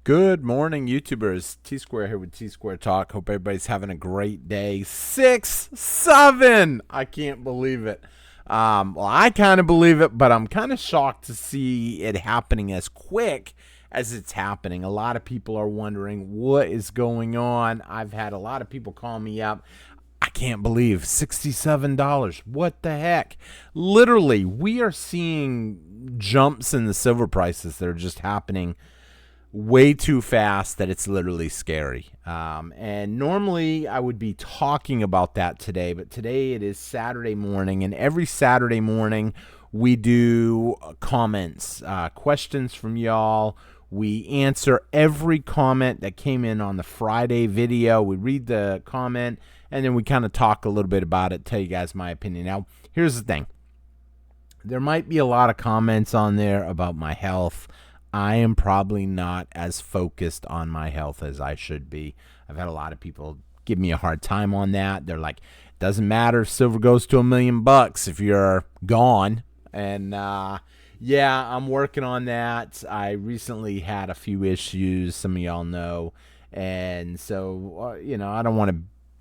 Good morning, YouTubers. T Square here with T Square Talk. Hope everybody's having a great day. 6-7. I can't believe it. Well, I kind of believe it, but I'm kind of shocked to see it happening as quick as it's happening. A lot of people are wondering what is going on. I've had a lot of people call me up. I can't believe $67. What the heck? Literally, we are seeing jumps in the silver prices that are just happening way too fast that it's literally scary. And normally I would be talking about that today, but today it is Saturday morning, and every Saturday morning we do comments, questions from y'all. We answer every comment that came in on the Friday video. We read the comment, and then we kind of talk a little bit about it, tell you guys my opinion. Now, here's the thing. There might be a lot of comments on there about my health. I am probably not as focused on my health as I should be. I've had a lot of people give me a hard time on that. They're like, it doesn't matter if silver goes to $1 million if you're gone. And yeah, I'm working on that. I recently had a few issues, some of y'all know. And so, I don't want to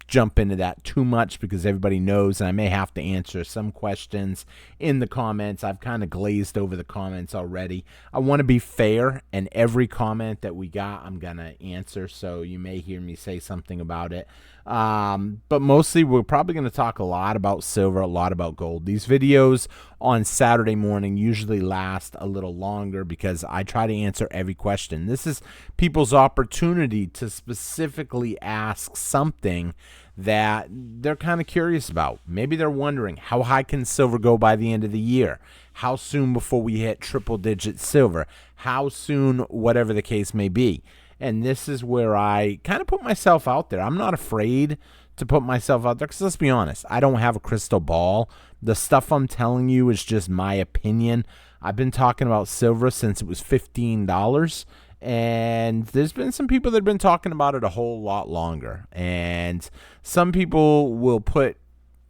jump into that too much because everybody knows, and I may have to answer some questions in the comments. I've kind of glazed over the comments already. I want to be fair, and every comment that we got, I'm going to answer, so you may hear me say something about it. But mostly, we're probably going to talk a lot about silver, a lot about gold. These videos on Saturday morning usually last a little longer because I try to answer every question. This is people's opportunity to specifically ask something that they're kind of curious about. Maybe they're wondering, how high can silver go by the end of the year? How soon before we hit triple digit silver? How soon, whatever the case may be. And this is where I kind of put myself out there. I'm not afraid to put myself out there because, let's be honest, I don't have a crystal ball. The stuff I'm telling you is just my opinion. I've been talking about silver since it was $15. And there's been some people that have been talking about it a whole lot longer. And some people will put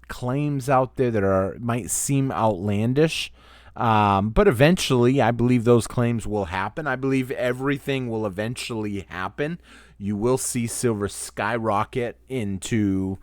claims out there that might seem outlandish. But eventually, I believe those claims will happen. I believe everything will eventually happen. You will see silver skyrocket into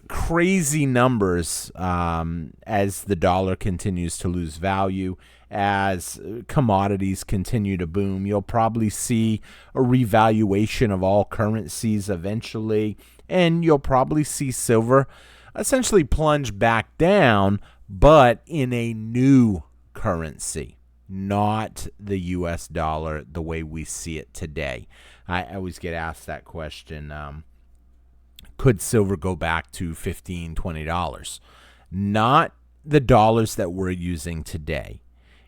crazy numbers as the dollar continues to lose value. As commodities continue to boom, you'll probably see a revaluation of all currencies eventually, and you'll probably see silver essentially plunge back down, but in a new currency, not the US dollar the way we see it today. I always get asked that question. Could silver go back to $15, $20? Not the dollars that we're using today.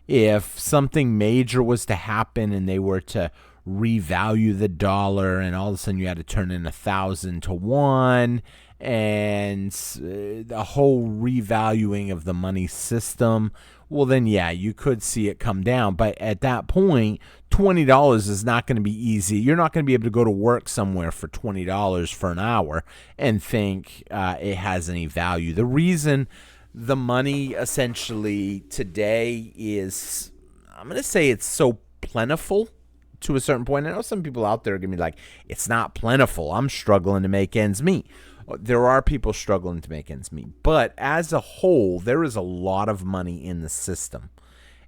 If something major was to happen and they were to revalue the dollar and all of a sudden you had to turn in 1,000 to 1 and the whole revaluing of the money system, well then yeah, you could see it come down. But at that point, $20 is not going to be easy. You're not going to be able to go to work somewhere for $20 for an hour and think it has any value. The reason the money essentially today is, I'm going to say, it's so plentiful to a certain point. I know some people out there are going to be like, it's not plentiful. I'm struggling to make ends meet. There are people struggling to make ends meet. But as a whole, there is a lot of money in the system.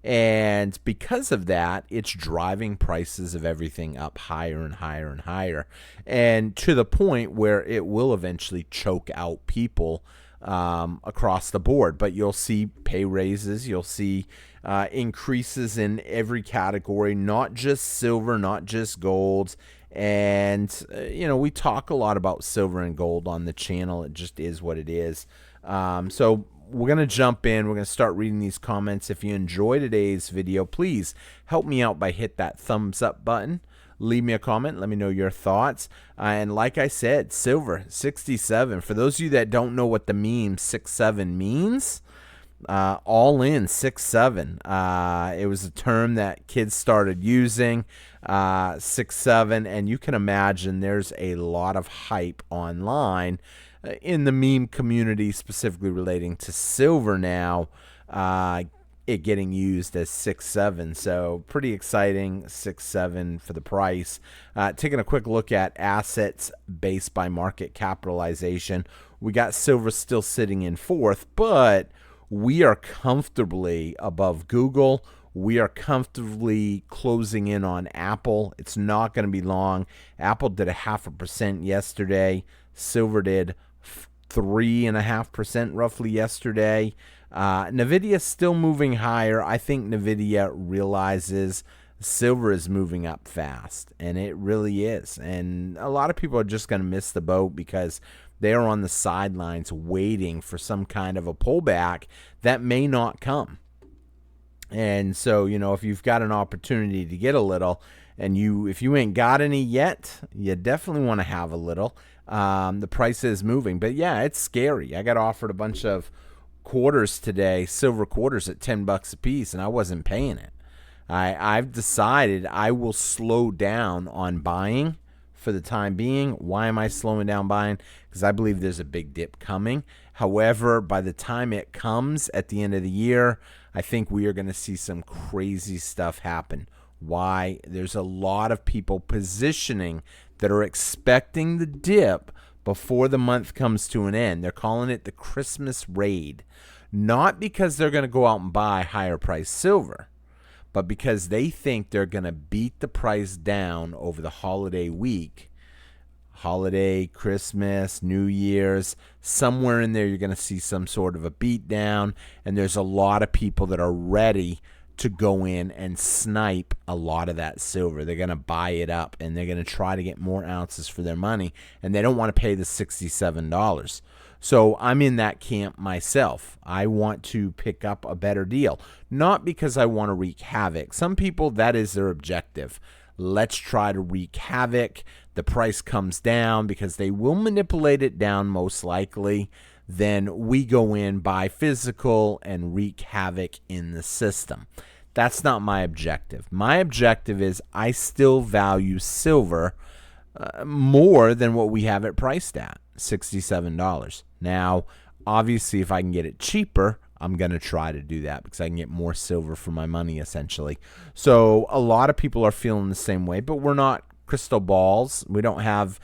And because of that, it's driving prices of everything up higher and higher and higher. And to the point where it will eventually choke out people across the board. But you'll see pay raises, you'll see increases in every category, not just silver, not just gold. And we talk a lot about silver and gold on the channel. It just is what it is. So we're going to jump in. We're going to start reading these comments. If you enjoy today's video, please help me out by hit that thumbs up button. Leave me a comment. Let me know your thoughts. And like I said, silver, 67. For those of you that don't know what the meme 67 means, all in 67. It was a term that kids started using, 67. And you can imagine there's a lot of hype online in the meme community, specifically relating to silver now. it getting used as 6.7. So pretty exciting, 6.7 for the price. Taking a quick look at assets based by market capitalization. We got silver still sitting in fourth, but we are comfortably above Google. We are comfortably closing in on Apple. It's not going to be long. Apple did 0.5% yesterday. Silver did 3.5% roughly yesterday. Nvidia still moving higher. I think Nvidia realizes silver is moving up fast, and it really is. And a lot of people are just going to miss the boat because they are on the sidelines waiting for some kind of a pullback that may not come. And so, if you've got an opportunity to get a little, and if you ain't got any yet, you definitely want to have a little. The price is moving, but yeah, it's scary. I got offered a bunch of quarters today, silver quarters at $10 a piece, and I wasn't paying it. I've decided I will slow down on buying for the time being. Why am I slowing down buying? Because I believe there's a big dip coming. However, by the time it comes at the end of the year, I think we are going to see some crazy stuff happen. Why? There's a lot of people positioning that are expecting the dip before the month comes to an end. They're calling it the Christmas raid. Not because they're going to go out and buy higher priced silver, but because they think they're going to beat the price down over the holiday week. Holiday, Christmas, New Year's, somewhere in there you're going to see some sort of a beat down, and there's a lot of people that are ready to go in and snipe a lot of that silver. They're going to buy it up, and they're going to try to get more ounces for their money, and they don't want to pay the $67. So I'm in that camp myself. I want to pick up a better deal, not because I want to wreak havoc. Some people, that is their objective. Let's try to wreak havoc. The price comes down because they will manipulate it down most likely. Then we go in, buy physical, and wreak havoc in the system. That's not my objective. My objective is I still value silver more than what we have it priced at, $67. Now, obviously, if I can get it cheaper, I'm going to try to do that because I can get more silver for my money, essentially. So a lot of people are feeling the same way, but we're not crystal balls. We don't have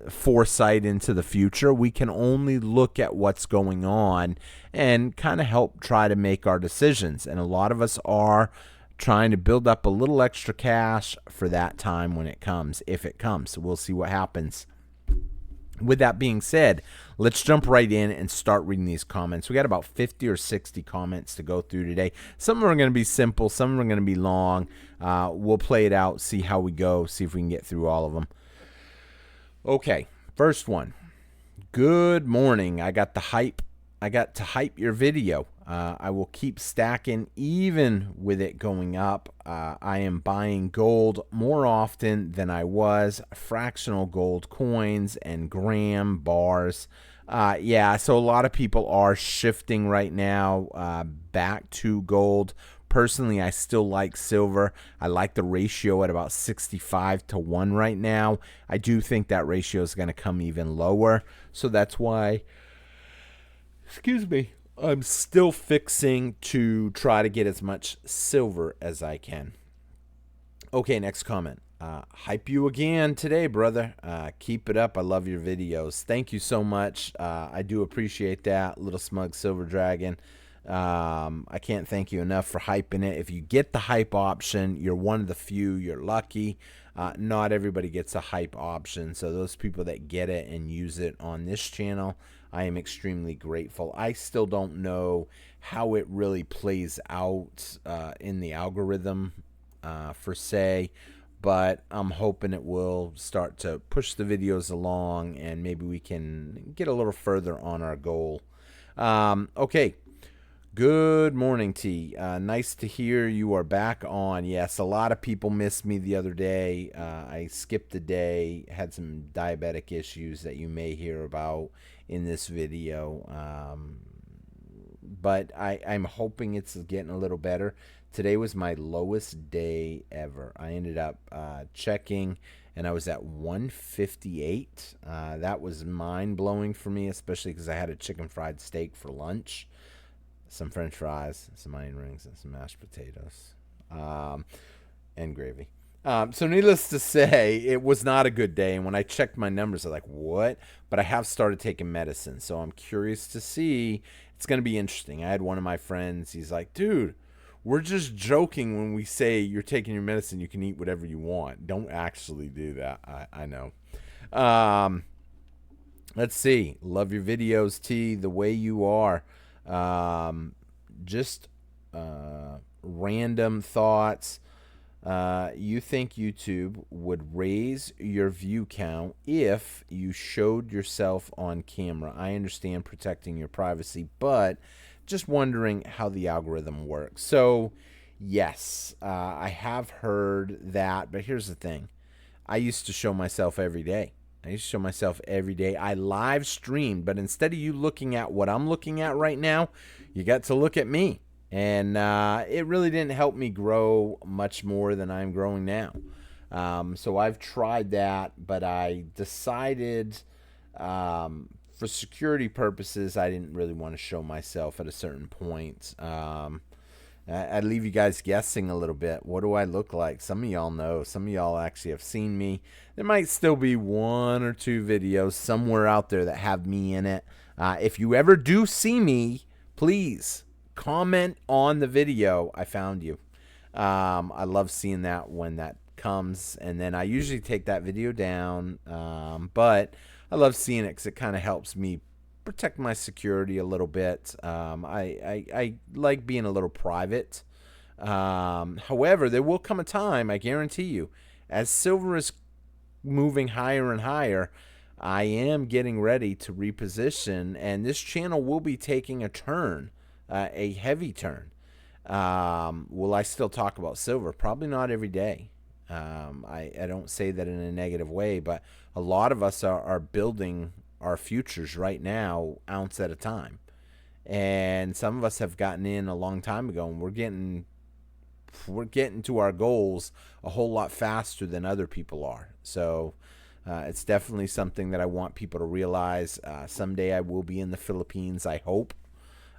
foresight into the future. We can only look at what's going on and kind of help try to make our decisions. And a lot of us are trying to build up a little extra cash for that time when it comes, if it comes. So we'll see what happens. With that being said, let's jump right in and start reading these comments. We got about 50 or 60 comments to go through today. Some of them are going to be simple. Some of them are going to be long. We'll play it out, see how we go, see if we can get through all of them. Okay, first one. Good morning. I got to hype your video. I will keep stacking even with it going up. I am buying gold more often than I was. Fractional gold coins and gram bars. Yeah, so a lot of people are shifting right now back to gold. Personally, I still like silver. I like the ratio at about 65-1 right now. I do think that ratio is going to come even lower. So that's why, I'm still fixing to try to get as much silver as I can. Okay, next comment. Hype you again today, brother. Keep it up. I love your videos. Thank you so much. I do appreciate that. Little Smug Silver Dragon. I can't thank you enough for hyping it. If you get the hype option, you're one of the few. You're lucky. Not everybody gets a hype option. So those people that get it and use it on this channel, I am extremely grateful. I still don't know how it really plays out in the algorithm per se, but I'm hoping it will start to push the videos along and maybe we can get a little further on our goal. Okay. Good morning, T. Nice to hear you are back on. Yes, a lot of people missed me the other day. I skipped a day, had some diabetic issues that you may hear about in this video. But I'm hoping it's getting a little better. Today was my lowest day ever. I ended up checking, and I was at 158. That was mind-blowing for me, especially because I had a chicken fried steak for lunch. some French fries, some onion rings, and some mashed potatoes, and gravy. So needless to say, it was not a good day. And when I checked my numbers, I was like, what? But I have started taking medicine. So I'm curious to see. It's going to be interesting. I had one of my friends. He's like, dude, we're just joking when we say you're taking your medicine. You can eat whatever you want. Don't actually do that. I know. Um, let's see. Love your videos, T. The way you are. Just random thoughts. You think YouTube would raise your view count if you showed yourself on camera? I understand protecting your privacy, but just wondering how the algorithm works. So, yes, I have heard that, but here's the thing. I used to show myself every day. I live streamed, but instead of you looking at what I'm looking at right now, you got to look at me. And it really didn't help me grow much more than I'm growing now. So I've tried that, but I decided for security purposes, I didn't really want to show myself at a certain point. I'd leave you guys guessing a little bit. What do I look like? Some of y'all know. Some of y'all actually have seen me. There might still be one or two videos somewhere out there that have me in it. If you ever do see me, please comment on the video. I found you. I love seeing that when that comes. And then I usually take that video down. But I love seeing it because it kind of helps me protect my security a little bit. I like being a little private. However, there will come a time, I guarantee you, as silver is moving higher and higher, I am getting ready to reposition, and this channel will be taking a turn, a heavy turn. Will I still talk about silver? Probably not every day. I don't say that in a negative way, but a lot of us are building our futures right now, ounce at a time. And some of us have gotten in a long time ago, and we're getting to our goals a whole lot faster than other people are. So it's definitely something that I want people to realize. Someday I will be in the Philippines, I hope.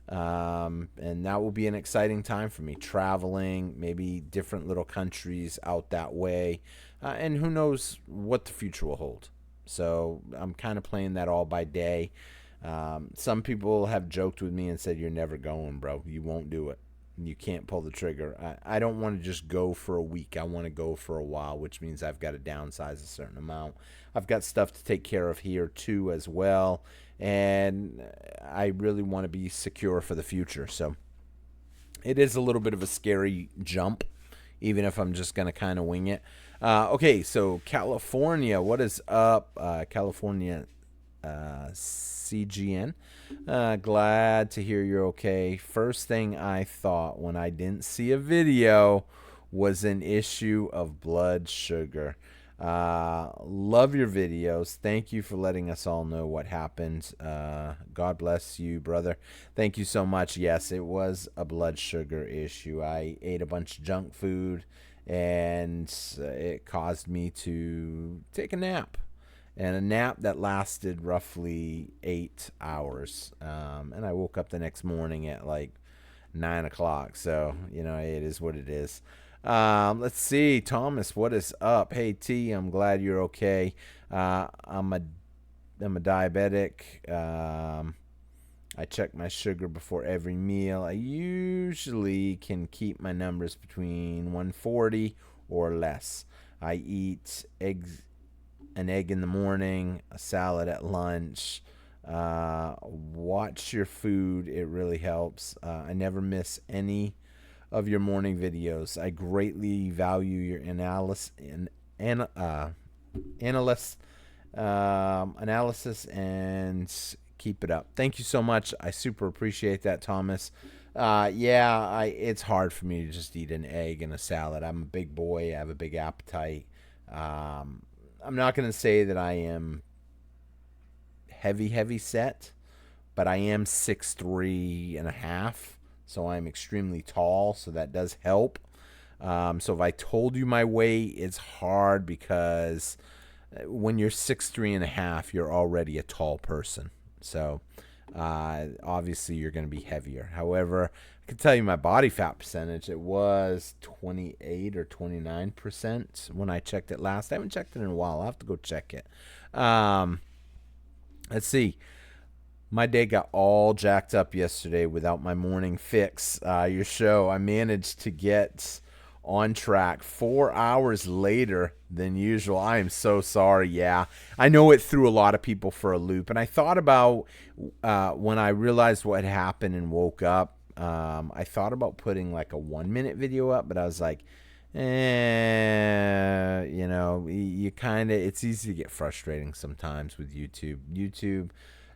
And that will be an exciting time for me, traveling, maybe different little countries out that way. And who knows what the future will hold. So I'm kind of playing that all by day. Some people have joked with me and said, you're never going, bro. You won't do it. You can't pull the trigger. I don't want to just go for a week. I want to go for a while, which means I've got to downsize a certain amount. I've got stuff to take care of here too as well. And I really want to be secure for the future. So it is a little bit of a scary jump, even if I'm just going to kind of wing it. Okay, so California, what is up? California CGN. Glad to hear you're okay. First thing I thought when I didn't see a video was an issue of blood sugar. Love your videos. Thank you for letting us all know what happened. God bless you, brother. Thank you so much. Yes, it was a blood sugar issue. I ate a bunch of junk food, and it caused me to take a nap. And a nap that lasted roughly 8 hours. And I woke up the next morning at like 9 o'clock. So, you know, it is what it is. Let's see. Thomas, what is up? Hey, T, I'm glad you're okay. I'm a diabetic. I check my sugar before every meal. I usually can keep my numbers between 140 or less. I eat an egg in the morning, a salad at lunch. Watch your food. It really helps. I never miss any of your morning videos. I greatly value your analysis and keep it up. Thank you so much. I super appreciate that, Thomas. It's hard for me to just eat an egg and a salad. I'm a big boy. I have a big appetite. I'm not going to say that I am heavy set, but I am 6'3" and a half, so I'm extremely tall, so that does help. So if I told you my weight, it's hard because when you're 6'3" and a half, you're already a tall person. So obviously you're going to be heavier. However, I can tell you my body fat percentage, it was 28 or 29% when I checked it last. I haven't checked it in a while. I'll have to go check it. Um, let's see. My day got all jacked up yesterday without my morning fix. Your show, I managed to get on track 4 hours later than usual. I am so sorry. Yeah, I know it threw a lot of people for a loop. And I thought about when I realized what had happened and woke up. I thought about putting like a 1 minute video up, but I was like, you kind of, it's easy to get frustrating sometimes with YouTube. YouTube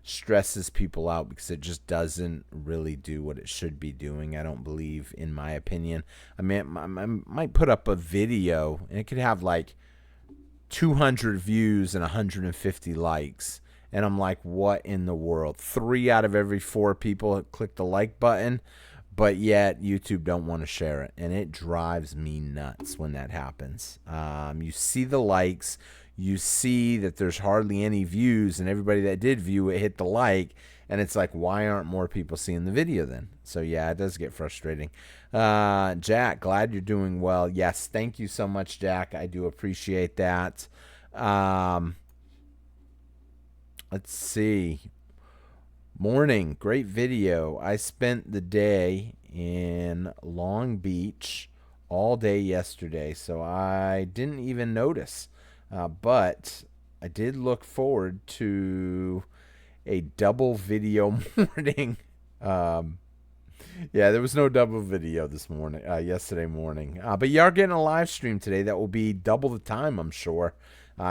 stresses people out because it just doesn't really do what it should be doing. I don't believe, in my opinion. I mean, I might put up a video and it could have like 200 views and 150 likes. And I'm like, what in the world? 3 out of every 4 people click the like button, but yet YouTube don't want to share it. And it drives me nuts when that happens. You see the likes, you see that there's hardly any views, and everybody that did view it hit the like, and it's like, why aren't more people seeing the video then? So yeah, it does get frustrating. Jack, glad you're doing well. Yes, thank you so much, Jack. I do appreciate that. Let's see. Morning, great video. I spent the day in Long Beach all day yesterday, so I didn't even notice. But I did look forward to a double video morning. Yeah, there was no double video this morning, yesterday morning. But you are getting a live stream today that will be double the time, I'm sure.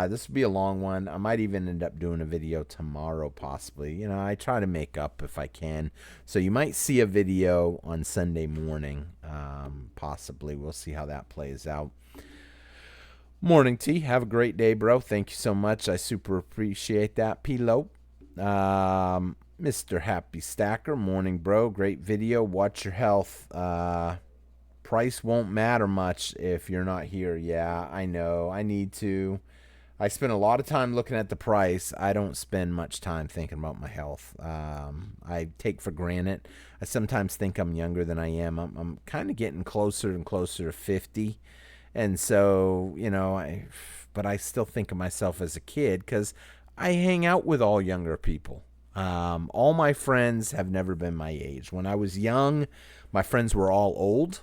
This will be a long one. I might even end up doing a video tomorrow, possibly. I try to make up if I can. So you might see a video on Sunday morning, possibly. We'll see how that plays out. Morning, T. Have a great day, bro. Thank you so much. I super appreciate that. P-Lo. Mr. Happy Stacker. Morning, bro. Great video. Watch your health. Price won't matter much if you're not here. Yeah, I know. I need to. I spend a lot of time looking at the price. I don't spend much time thinking about my health. I take for granted. I sometimes think I'm younger than I am. I'm kind of getting closer and closer to 50. And so, but I still think of myself as a kid because I hang out with all younger people. All my friends have never been my age. When I was young, my friends were all old.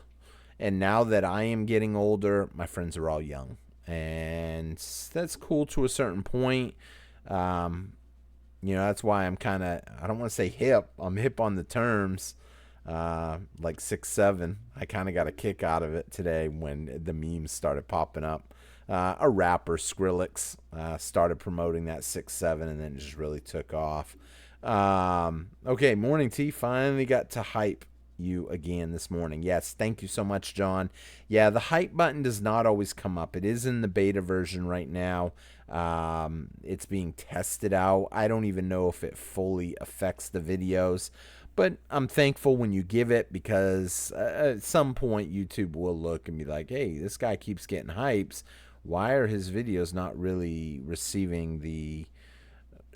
And now that I am getting older, my friends are all young. And that's cool to a certain point. That's why I'm kind of, I don't want to say hip. I'm hip on the terms. Like 6'7". I kind of got a kick out of it today when the memes started popping up. A rapper, Skrillex, started promoting that 6'7", and then it just really took off. Okay, morning T. Finally got to hype you again this morning. Yes, thank you so much, John. Yeah, the hype button does not always come up. It is in the beta version right now. It's being tested out. I don't even know if it fully affects the videos. But I'm thankful when you give it because at some point YouTube will look and be like, hey, this guy keeps getting hypes. Why are his videos not really receiving the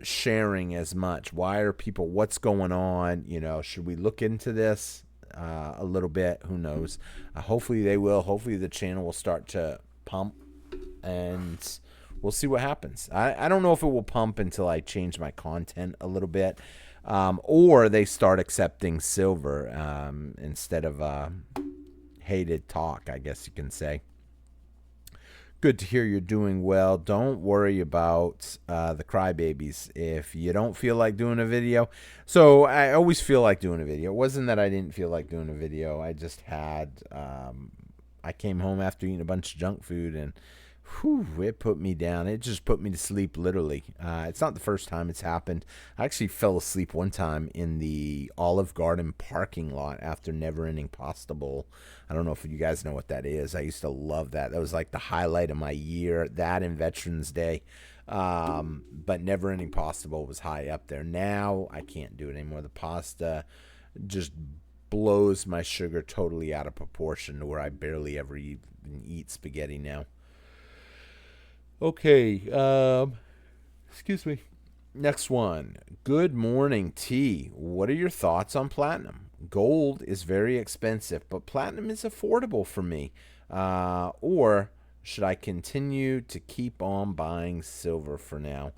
sharing as much? Why are people, what's going on? Should we look into this a little bit? Who knows? Hopefully they will. Hopefully the channel will start to pump and we'll see what happens. I don't know if it will pump until I change my content a little bit. Or they start accepting silver instead of hated talk, I guess you can say. Good to hear you're doing well. Don't worry about the crybabies if you don't feel like doing a video. So I always feel like doing a video. It wasn't that I didn't feel like doing a video. I just had, I came home after eating a bunch of junk food and it put me down. It just put me to sleep, literally. It's not the first time it's happened. I actually fell asleep one time in the Olive Garden parking lot after Never Ending Pasta Bowl. I don't know if you guys know what that is. I used to love that. That was like the highlight of my year, that and Veterans Day. But Never Ending Pasta Bowl was high up there. Now I can't do it anymore. The pasta just blows my sugar totally out of proportion to where I barely ever even eat spaghetti now. Okay, excuse me. Next one. Good morning, T. What are your thoughts on platinum? Gold is very expensive, but platinum is affordable for me. Or should I continue to keep on buying silver for now?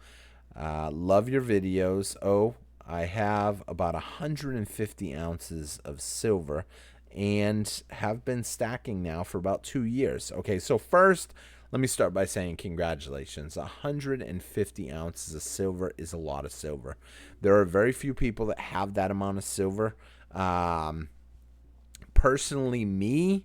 Love your videos. Oh, I have about 150 ounces of silver and have been stacking now for about 2 years. Okay, so first, let me start by saying congratulations. 150 ounces of silver is a lot of silver. There are very few people that have that amount of silver. Um, Personally, me,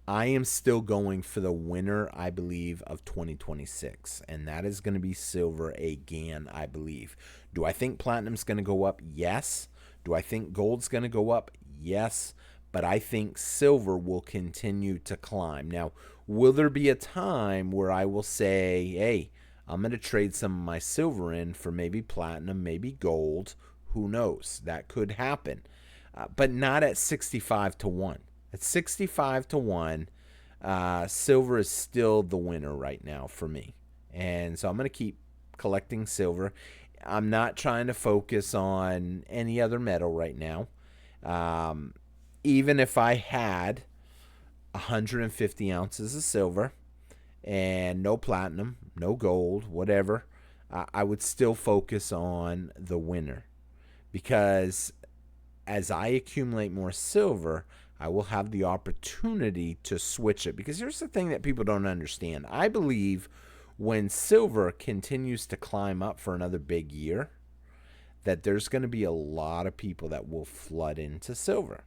I am still going for the winner, I believe, of 2026, and that is going to be silver again, I believe. Do I think platinum's going to go up? Yes. Do I think gold's going to go up? Yes. But I think silver will continue to climb. Now, will there be a time where I will say, hey, I'm going to trade some of my silver in for maybe platinum, maybe gold? Who knows? That could happen. But not at 65 to 1. At 65 to 1, silver is still the winner right now for me. And so I'm going to keep collecting silver. I'm not trying to focus on any other metal right now. Even if I had 150 ounces of silver and no platinum, no gold, whatever, I would still focus on the winner because as I accumulate more silver, I will have the opportunity to switch it. Because here's the thing that people don't understand. I believe when silver continues to climb up for another big year, that there's going to be a lot of people that will flood into silver.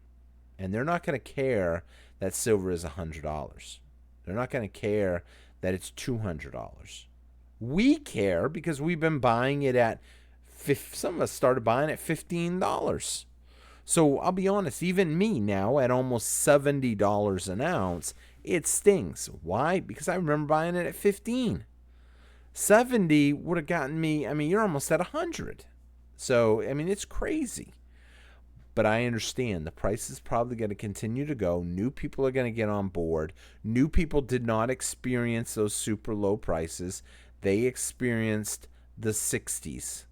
And they're not going to care that silver is $100. They're not going to care that it's $200. We care because we've been buying it at, some of us started buying at $15. So I'll be honest, even me now at almost $70 an ounce, it stings. Why? Because I remember buying it at 15. 70 would have gotten me, I mean, you're almost at 100. So, I mean, it's crazy. But I understand the price is probably going to continue to go. New people are going to get on board. New people did not experience those super low prices. They experienced the 60s.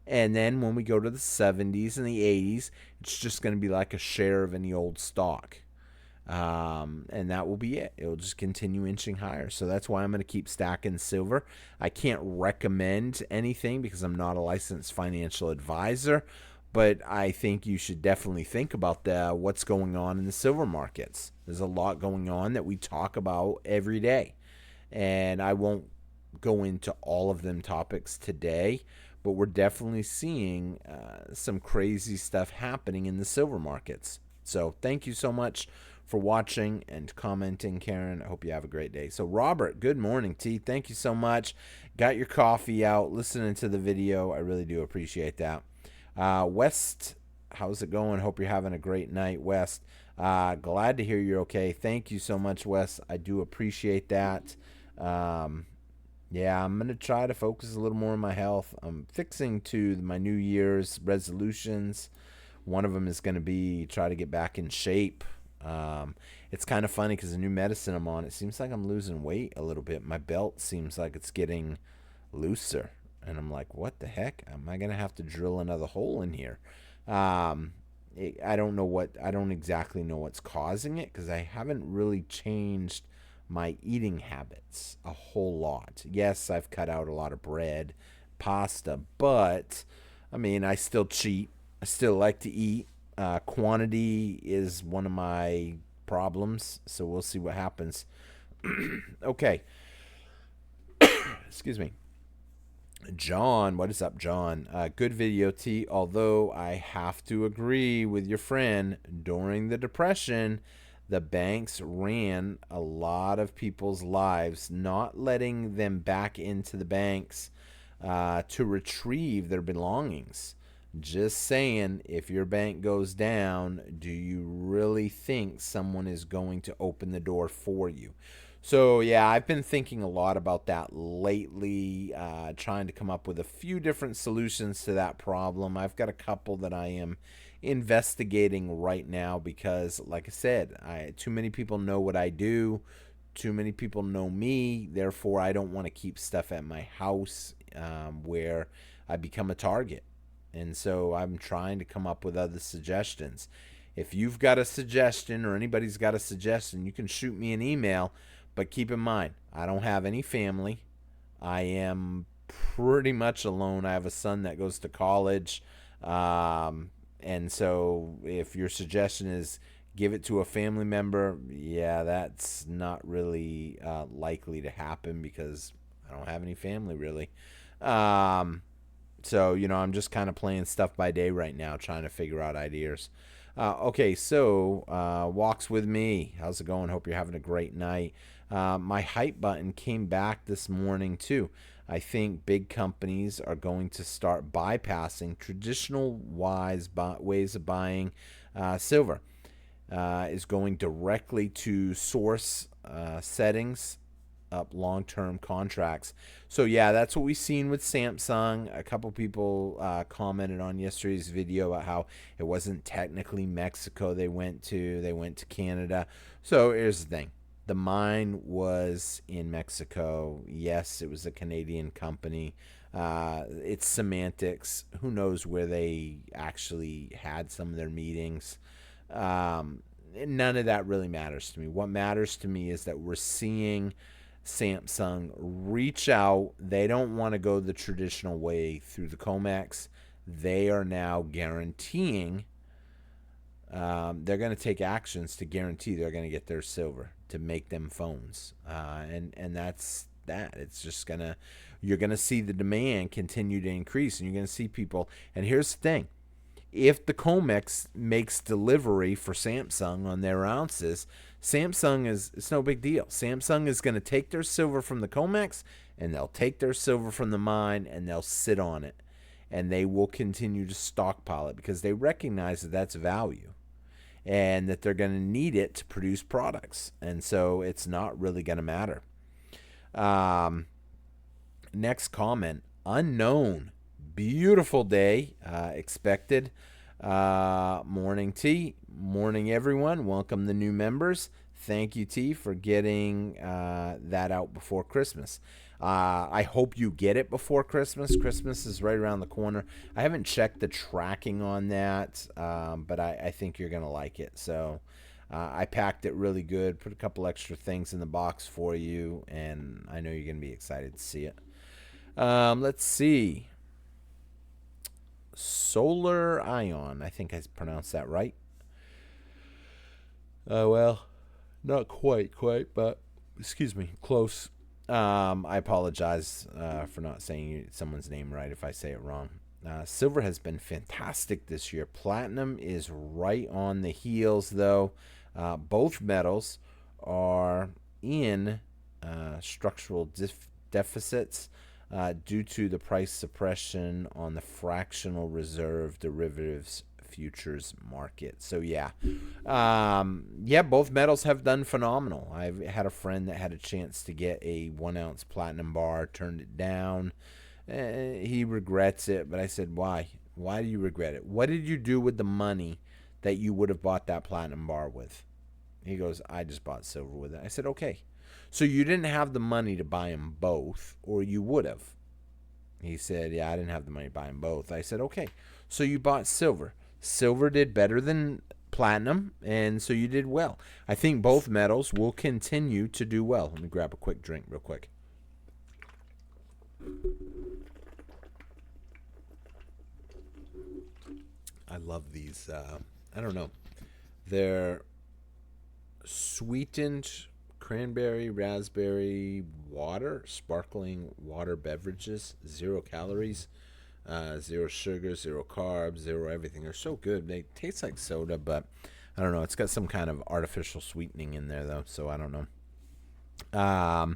And then when we go to the 70s and the 80s, it's just going to be like a share of any old stock. And that will be it. It will just continue inching higher. So that's why I'm going to keep stacking silver. I can't recommend anything because I'm not a licensed financial advisor. But I think you should definitely think about what's going on in the silver markets. There's a lot going on that we talk about every day. And I won't go into all of them topics today, but we're definitely seeing some crazy stuff happening in the silver markets. So thank you so much for watching and commenting, Karen. I hope you have a great day. So Robert, good morning, T. Thank you so much. Got your coffee out, listening to the video. I really do appreciate that. West, how's it going? Hope you're having a great night, West. Glad to hear you're okay. Thank you so much, Wes. I do appreciate that. Yeah, I'm going to try to focus a little more on my health. I'm fixing to my New Year's resolutions. One of them is going to be try to get back in shape. It's kind of funny because the new medicine I'm on, it seems like I'm losing weight a little bit. My belt seems like it's getting looser. And I'm like, what the heck? Am I going to have to drill another hole in here? I don't exactly know what's causing it because I haven't really changed my eating habits a whole lot. Yes, I've cut out a lot of bread, pasta, but I mean, I still cheat. I still like to eat. Quantity is one of my problems, so we'll see what happens. Okay. Excuse me. John, what is up, John? Good video, T. Although I have to agree with your friend, during the Depression, the banks ran a lot of people's lives, not letting them back into the banks to retrieve their belongings. Just saying, if your bank goes down, do you really think someone is going to open the door for you? So, yeah, I've been thinking a lot about that lately, trying to come up with a few different solutions to that problem. I've got a couple that I am investigating right now because, like I said, too many people know what I do. Too many people know me. Therefore, I don't want to keep stuff at my house where I become a target. And so I'm trying to come up with other suggestions. If you've got a suggestion or anybody's got a suggestion, you can shoot me an email. But keep in mind, I don't have any family. I am pretty much alone. I have a son that goes to college. And so if your suggestion is give it to a family member, yeah, that's not really likely to happen because I don't have any family really. Um, so, I'm just kind of playing stuff by day right now, trying to figure out ideas. Okay, so walks with me. How's it going? Hope you're having a great night. My hype button came back this morning too. I think big companies are going to start bypassing traditional ways of buying silver. Is going directly to source settings up long-term contracts. So yeah, that's what we've seen with Samsung. A couple people commented on yesterday's video about how it wasn't technically Mexico they went to Canada. So here's the thing. The mine was in Mexico. Yes, it was a Canadian company. It's semantics. Who knows where they actually had some of their meetings? None of that really matters to me. What matters to me is that we're seeing Samsung reach out. They don't want to go the traditional way through the COMEX. They are now guaranteeing they're going to take actions to guarantee they're going to get their silver to make them phones. And that's that. It's just you're going to see the demand continue to increase, and you're going to see people. And here's the thing. If the COMEX makes delivery for Samsung on their ounces, it's no big deal. Samsung is going to take their silver from the COMEX, and they'll take their silver from the mine, and they'll sit on it. And they will continue to stockpile it because they recognize that that's value and that they're going to need it to produce products. And so it's not really going to matter. Next comment, unknown. Beautiful day expected. Morning, T. Morning, everyone. Welcome the new members. Thank you, T, for getting that out before Christmas. I hope you get it before Christmas. Christmas is right around the corner. I haven't checked the tracking on that, but I think you're going to like it. So I packed it really good, put a couple extra things in the box for you, and I know you're going to be excited to see it. Let's see. Solar Ion. I think I pronounced that right. Well, not quite, but excuse me, close. I apologize for not saying someone's name right if I say it wrong. Silver has been fantastic this year. Platinum is right on the heels, though. Both metals are in structural deficits due to the price suppression on the fractional reserve derivatives futures market. So yeah, both metals have done phenomenal. I've had a friend that had a chance to get a 1 ounce platinum bar, turned it down. He regrets it, but I said, why? Why do you regret it? What did you do with the money that you would have bought that platinum bar with? He goes, I just bought silver with it. I said, okay. So you didn't have the money to buy them both, or you would have. He said, yeah, I didn't have the money to buy them both. I said, okay. So you bought silver. Silver did better than platinum, and so you did well. I think both metals will continue to do well. Let me grab a quick drink real quick. I love these. I don't know. They're sweetened cranberry, raspberry water, sparkling water beverages, 0 calories, 0 sugar, 0 carbs, 0 everything. They're so good. They taste like soda, but I don't know. It's got some kind of artificial sweetening in there, though, so I don't know. I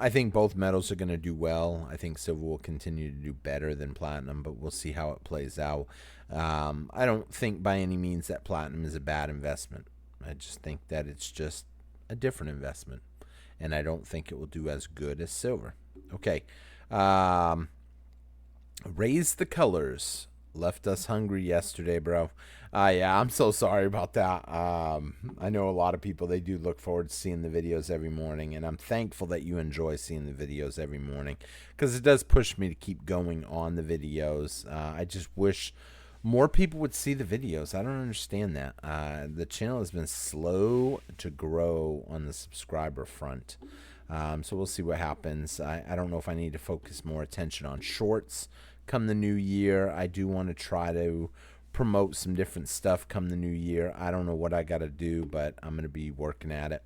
think both metals are going to do well. I think silver will continue to do better than platinum, but we'll see how it plays out. I don't think by any means that platinum is a bad investment. I just think that it's just a different investment, and I don't think it will do as good as silver. Okay. Raise the colors. Left us hungry yesterday, bro. Yeah, I'm so sorry about that. I know a lot of people, they do look forward to seeing the videos every morning, and I'm thankful that you enjoy seeing the videos every morning because it does push me to keep going on the videos. I just wish more people would see the videos. I don't understand that. The channel has been slow to grow on the subscriber front. So we'll see what happens. I don't know if I need to focus more attention on shorts come the new year. I do want to try to promote some different stuff come the new year. I don't know what I got to do, but I'm going to be working at it.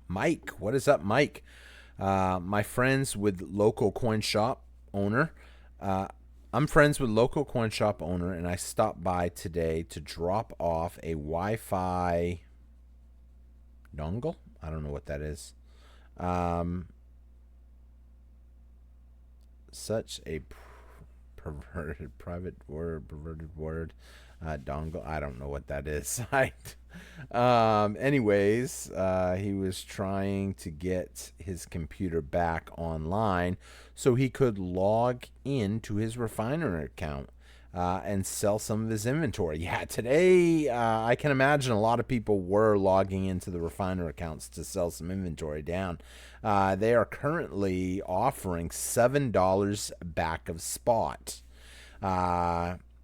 Mike, what is up, Mike? My friends with local coin shop owner. I'm friends with local coin shop owner, and I stopped by today to drop off a Wi-Fi dongle. I don't know what that is. Such a perverted word, dongle. I don't know what that is. Anyways, he was trying to get his computer back online so he could log into his refiner account and sell some of his inventory. Yeah, today I can imagine a lot of people were logging into the refiner accounts to sell some inventory down. They are currently offering $7 back of spot.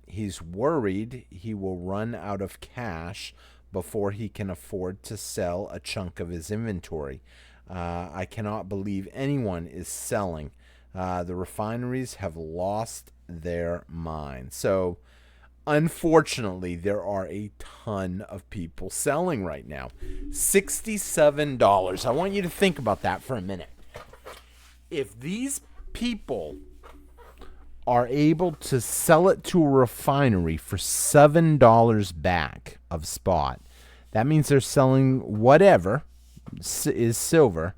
He's worried he will run out of cash before he can afford to sell a chunk of his inventory. I cannot believe anyone is selling. The refineries have lost their mind. So, unfortunately, there are a ton of people selling right now. $67. I want you to think about that for a minute. If these people are able to sell it to a refinery for $7 back of spot, that means they're selling whatever is silver,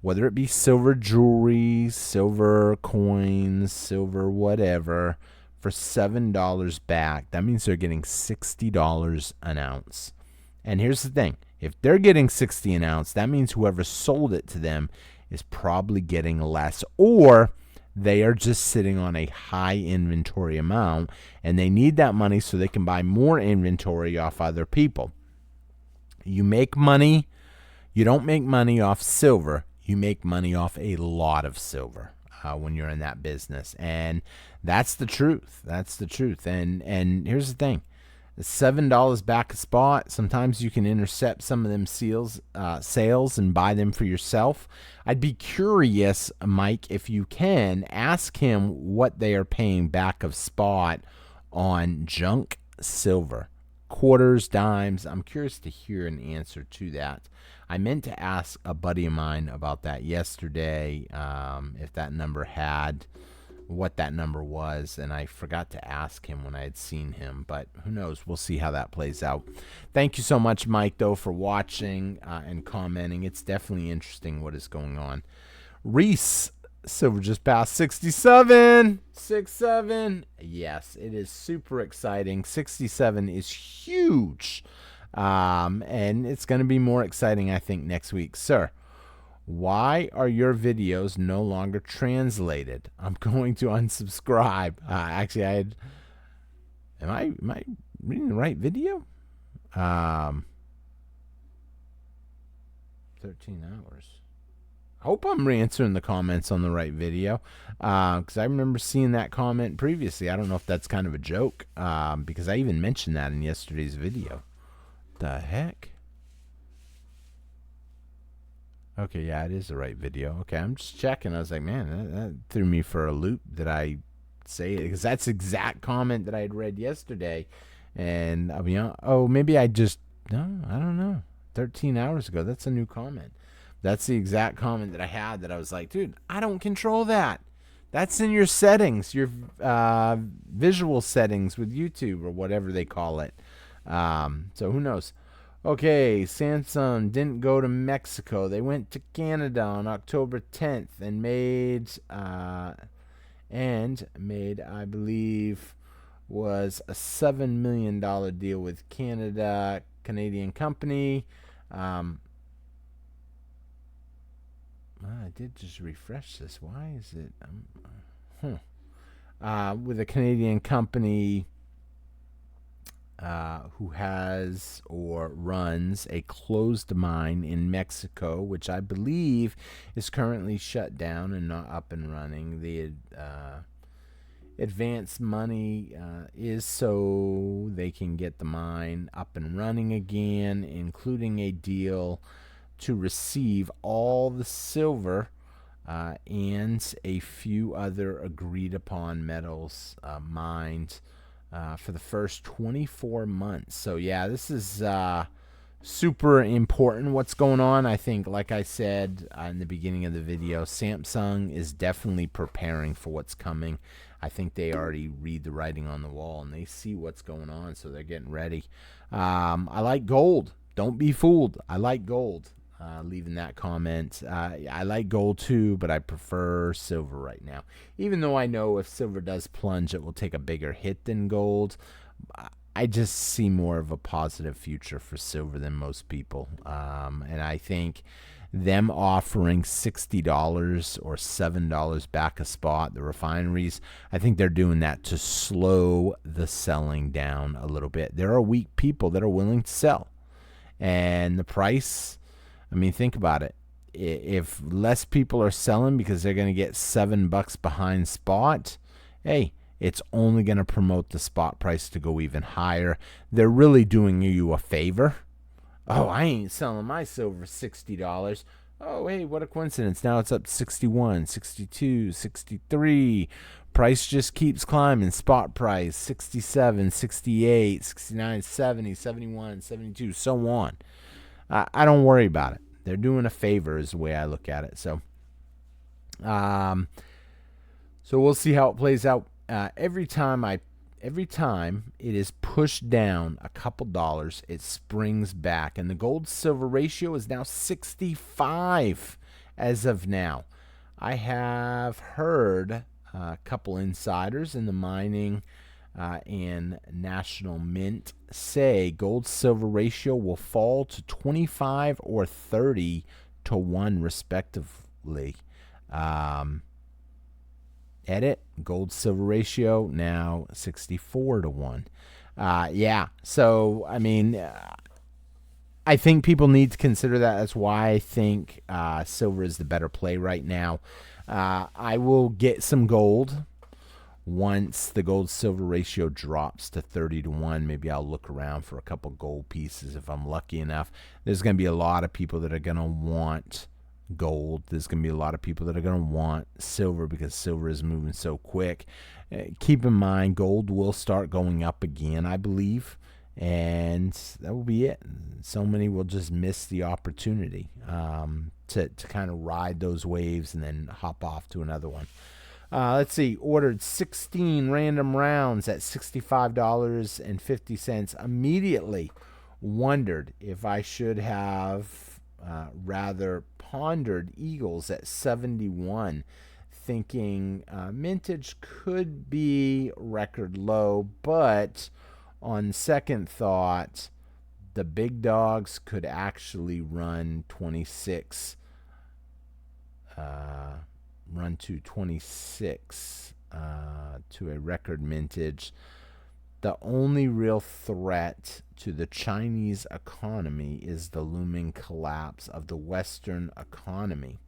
whether it be silver jewelry, silver coins, silver whatever, for $7 back. That means they're getting $60 an ounce. And here's the thing. If they're getting $60 an ounce, that means whoever sold it to them is probably getting less, or they are just sitting on a high inventory amount, and they need that money so they can buy more inventory off other people. You make money. You don't make money off silver. You make money off a lot of silver when you're in that business. And that's the truth. That's the truth. And here's the thing. $7 back a spot. Sometimes you can intercept some of them sales and buy them for yourself. I'd be curious, Mike, if you can ask him what they are paying back of spot on junk silver, quarters, dimes. I'm curious to hear an answer to that. I meant to ask a buddy of mine about that yesterday, if that number had what that number was, and I forgot to ask him when I had seen him, but who knows? We'll see how that plays out. Thank you so much, Mike, though, for watching and commenting. It's definitely interesting what is going on. Reese, silver just passed 67. 67. Yes, it is super exciting. 67 is huge. And it's going to be more exciting, I think, next week. Sir, why are your videos no longer translated? I'm going to unsubscribe. Actually, am I reading the right video? 13 hours. I hope I'm answering the comments on the right video, because I remember seeing that comment previously. I don't know if that's kind of a joke, because I even mentioned that in yesterday's video. The heck? Okay, yeah, it is the right video. Okay, I'm just checking. I was like, man, that threw me for a loop. Did I say it? Because that's the exact comment that I had read yesterday. And I'll be honest, maybe I just, no, I don't know. 13 hours ago. That's a new comment. That's the exact comment that I had that I was like, dude, I don't control that. That's in your settings, your visual settings with YouTube or whatever they call it. So who knows? Okay, Samsung didn't go to Mexico. They went to Canada on October 10th and made, I believe, was a $7 million deal with Canadian company. I did just refresh this. Why is it? with a Canadian company who has or runs a closed mine in Mexico, which I believe is currently shut down and not up and running. The advance money is so they can get the mine up and running again, including a deal to receive all the silver and a few other agreed upon metals mined for the first 24 months. So, yeah, this is super important what's going on. I think, like I said in the beginning of the video, Samsung is definitely preparing for what's coming. I think they already read the writing on the wall and they see what's going on, so they're getting ready. I like gold. Don't be fooled. I like gold. Leaving that comment. I like gold too, but I prefer silver right now. Even though I know if silver does plunge, it will take a bigger hit than gold. I just see more of a positive future for silver than most people. And I think them offering $60 or $7 back a spot, the refineries, I think they're doing that to slow the selling down a little bit. There are weak people that are willing to sell. And the price, I mean, think about it. If less people are selling because they're going to get $7 behind spot, hey, it's only going to promote the spot price to go even higher. They're really doing you a favor. Oh, I ain't selling my silver $60. Oh, hey, what a coincidence. Now it's up 61, 62, 63. Price just keeps climbing. Spot price 67, 68, 69, 70, 71, 72, so on. I don't worry about it. They're doing a favor is the way I look at it. So we'll see how it plays out. Every time it is pushed down a couple dollars, it springs back. And the gold-silver ratio is now 65 as of now. I have heard a couple insiders in the mining and National Mint say gold-silver ratio will fall to 25 or 30 to 1 respectively. Edit, gold-silver ratio now 64 to 1. Yeah, so, I mean, I think people need to consider that. That's why I think silver is the better play right now. I will get some gold once the gold-silver ratio drops to 30 to 1. Maybe I'll look around for a couple gold pieces if I'm lucky enough. There's going to be a lot of people that are going to want gold. There's going to be a lot of people that are going to want silver because silver is moving so quick. Keep in mind, gold will start going up again, I believe, and that will be it. So many will just miss the opportunity to kind of ride those waves and then hop off to another one. Let's see. Ordered 16 random rounds at $65.50. Immediately wondered if I should have rather pondered Eagles at 71, thinking mintage could be record low, but on second thought, the big dogs could actually run 26. Run to 26 to a record mintage. The only real threat to the Chinese economy is the looming collapse of the Western economy.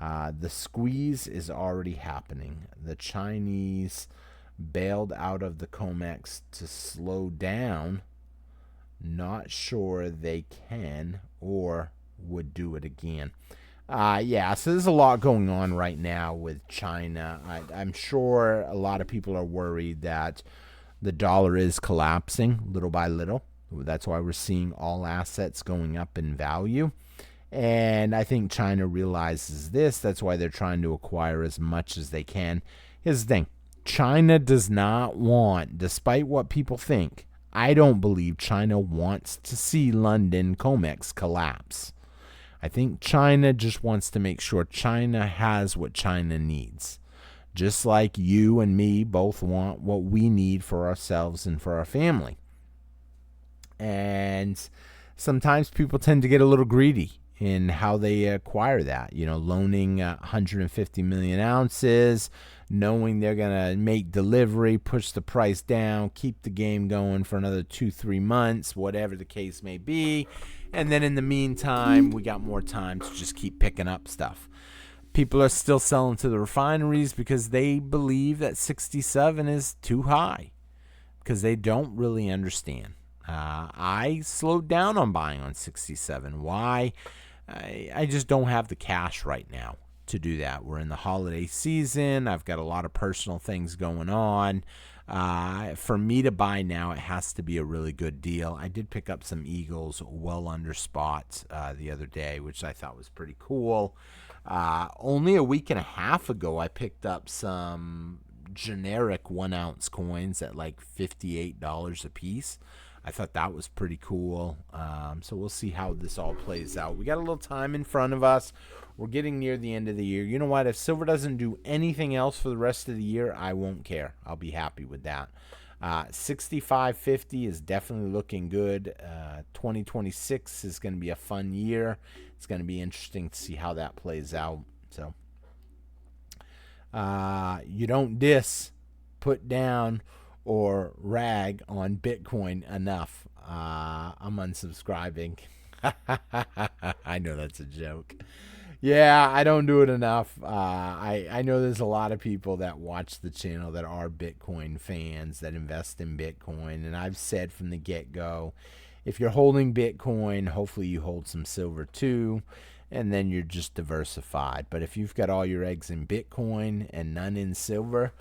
The squeeze is already happening. The Chinese bailed out of the COMEX to slow down. Not sure they can or would do it again. Yeah, so there's a lot going on right now with China. I'm sure a lot of people are worried that the dollar is collapsing little by little. That's why we're seeing all assets going up in value. And I think China realizes this. That's why they're trying to acquire as much as they can. Here's the thing. China does not want, despite what people think, I don't believe China wants to see London COMEX collapse. I think China just wants to make sure China has what China needs. Just like you and me both want what we need for ourselves and for our family. And sometimes people tend to get a little greedy in how they acquire that. You know, loaning 150 million ounces, knowing they're going to make delivery, push the price down, keep the game going for another 2-3 months, whatever the case may be. And then in the meantime, we got more time to just keep picking up stuff. People are still selling to the refineries because they believe that 67 is too high, because they don't really understand. I slowed down on buying on 67. Why? I just don't have the cash right now to do that. We're in the holiday season. I've got a lot of personal things going on. For me to buy now, it has to be a really good deal. I did pick up some Eagles well under spot the other day, which I thought was pretty cool. Only a week and a half ago, I picked up some generic 1 ounce coins at like $58 a piece. I thought that was pretty cool. So we'll see how this all plays out. We got a little time in front of us. We're getting near the end of the year. You know what? If silver doesn't do anything else for the rest of the year, I won't care. I'll be happy with that. 65.50 is definitely looking good. 2026 is going to be a fun year. It's going to be interesting to see how that plays out. So you don't put down, or rag on Bitcoin enough. I'm unsubscribing. I know that's a joke. Yeah, I don't do it enough. I know there's a lot of people that watch the channel that are Bitcoin fans, that invest in Bitcoin. And I've said from the get-go, if you're holding Bitcoin, hopefully you hold some silver too, and then you're just diversified. But if you've got all your eggs in Bitcoin and none in silver,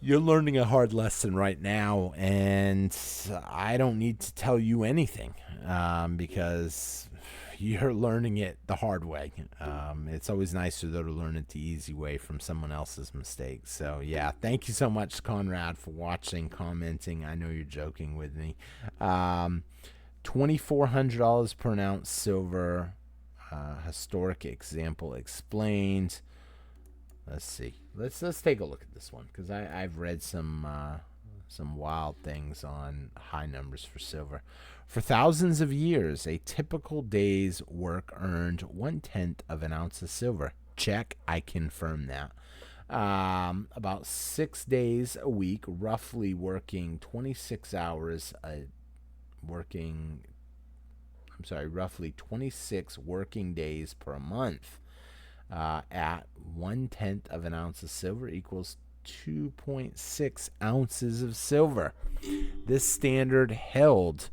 you're learning a hard lesson right now, and I don't need to tell you anything because you're learning it the hard way. It's always nicer, though, to learn it the easy way from someone else's mistakes. So, yeah, thank you so much, Conrad, for watching, commenting. I know you're joking with me. $2,400 per ounce silver, historic example explained. Let's see. Let's take a look at this one, because I've read some wild things on high numbers for silver. For thousands of years, a typical day's work earned 1/10 of an ounce of silver. Check. I confirm that. About 6 days a week, roughly working 26 hours roughly 26 working days per month. At 1/10 of an ounce of silver equals 2.6 ounces of silver. This standard held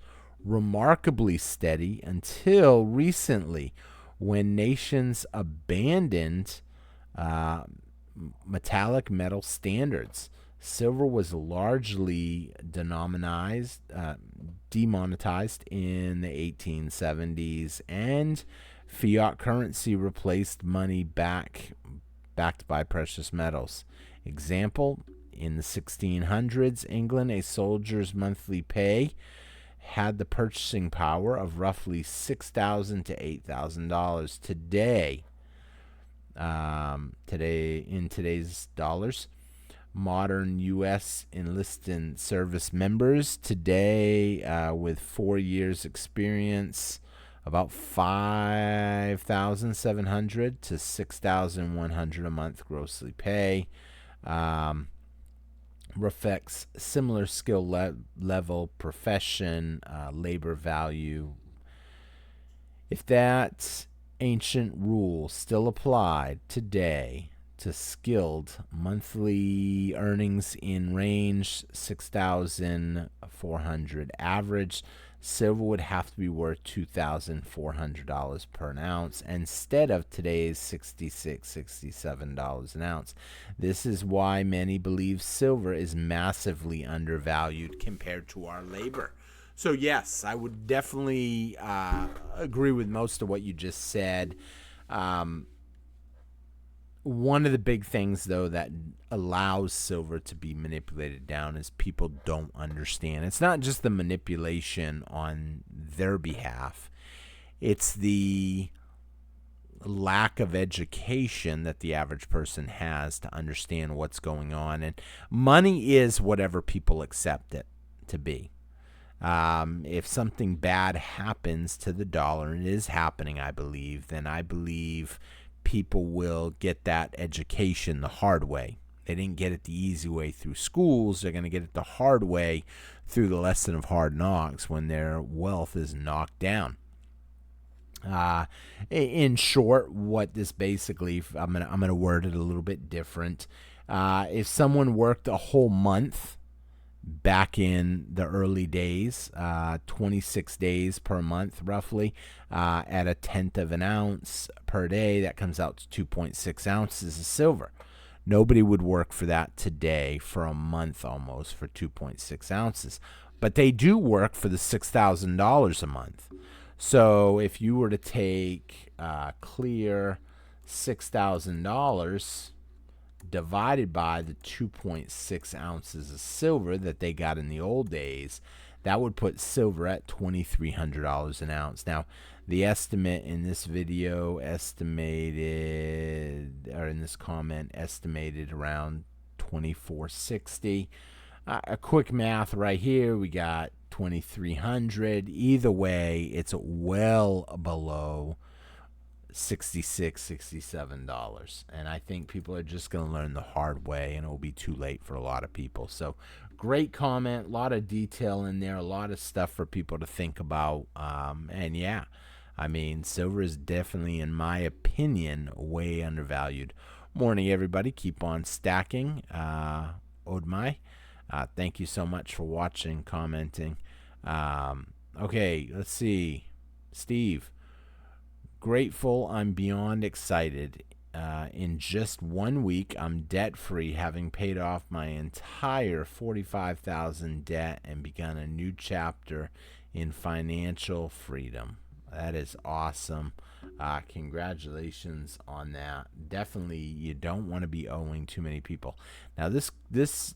remarkably steady until recently, when nations abandoned metallic metal standards. Silver was largely demonetized in the 1870s, and fiat currency replaced money backed by precious metals. Example, in the 1600s, England, a soldier's monthly pay had the purchasing power of roughly $6,000 to $8,000. Today, in today's dollars, modern U.S. enlisted service members today, with 4 years experience, about $5,700 to $6,100 a month grossly pay. Reflects similar skill level, profession, labor value. If that ancient rule still applied today to skilled, monthly earnings in range $6,400 average, silver would have to be worth $2,400 per ounce instead of today's $66, $67 an ounce. This is why many believe silver is massively undervalued compared to our labor. So yes, I would definitely agree with most of what you just said. One of the big things, though, that allows silver to be manipulated down is people don't understand. It's not just the manipulation on their behalf. It's the lack of education that the average person has to understand what's going on. And money is whatever people accept it to be. If something bad happens to the dollar, and it is happening, I believe, then I believe people will get that education the hard way. They didn't get it the easy way through schools. They're going to get it the hard way through the lesson of hard knocks when their wealth is knocked down. In short, what this basically, I'm gonna word it a little bit different. If someone worked a whole month back in the early days, 26 days per month roughly, at a tenth of an ounce per day, that comes out to 2.6 ounces of silver. Nobody would work for that today for a month almost for 2.6 ounces. But they do work for the $6,000 a month. So if you were to take clear $6,000 divided by the 2.6 ounces of silver that they got in the old days, that would put silver at $2,300 an ounce. Now, the estimate in this video estimated, or in this comment, estimated around $2,460. A quick math right here, we got $2,300. Either way, it's well below $66, $67. And I think people are just going to learn the hard way, and it will be too late for a lot of people. So great comment, a lot of detail in there, a lot of stuff for people to think about. And yeah, I mean, silver is definitely, in my opinion, way undervalued. Morning, everybody. Keep on stacking. Odmai. Thank you so much for watching, commenting. Okay, let's see. Steve. Grateful, I'm beyond excited. In just 1 week, I'm debt-free, having paid off my entire $45,000 debt and begun a new chapter in financial freedom. That is awesome. Congratulations on that. Definitely, you don't want to be owing too many people. Now, this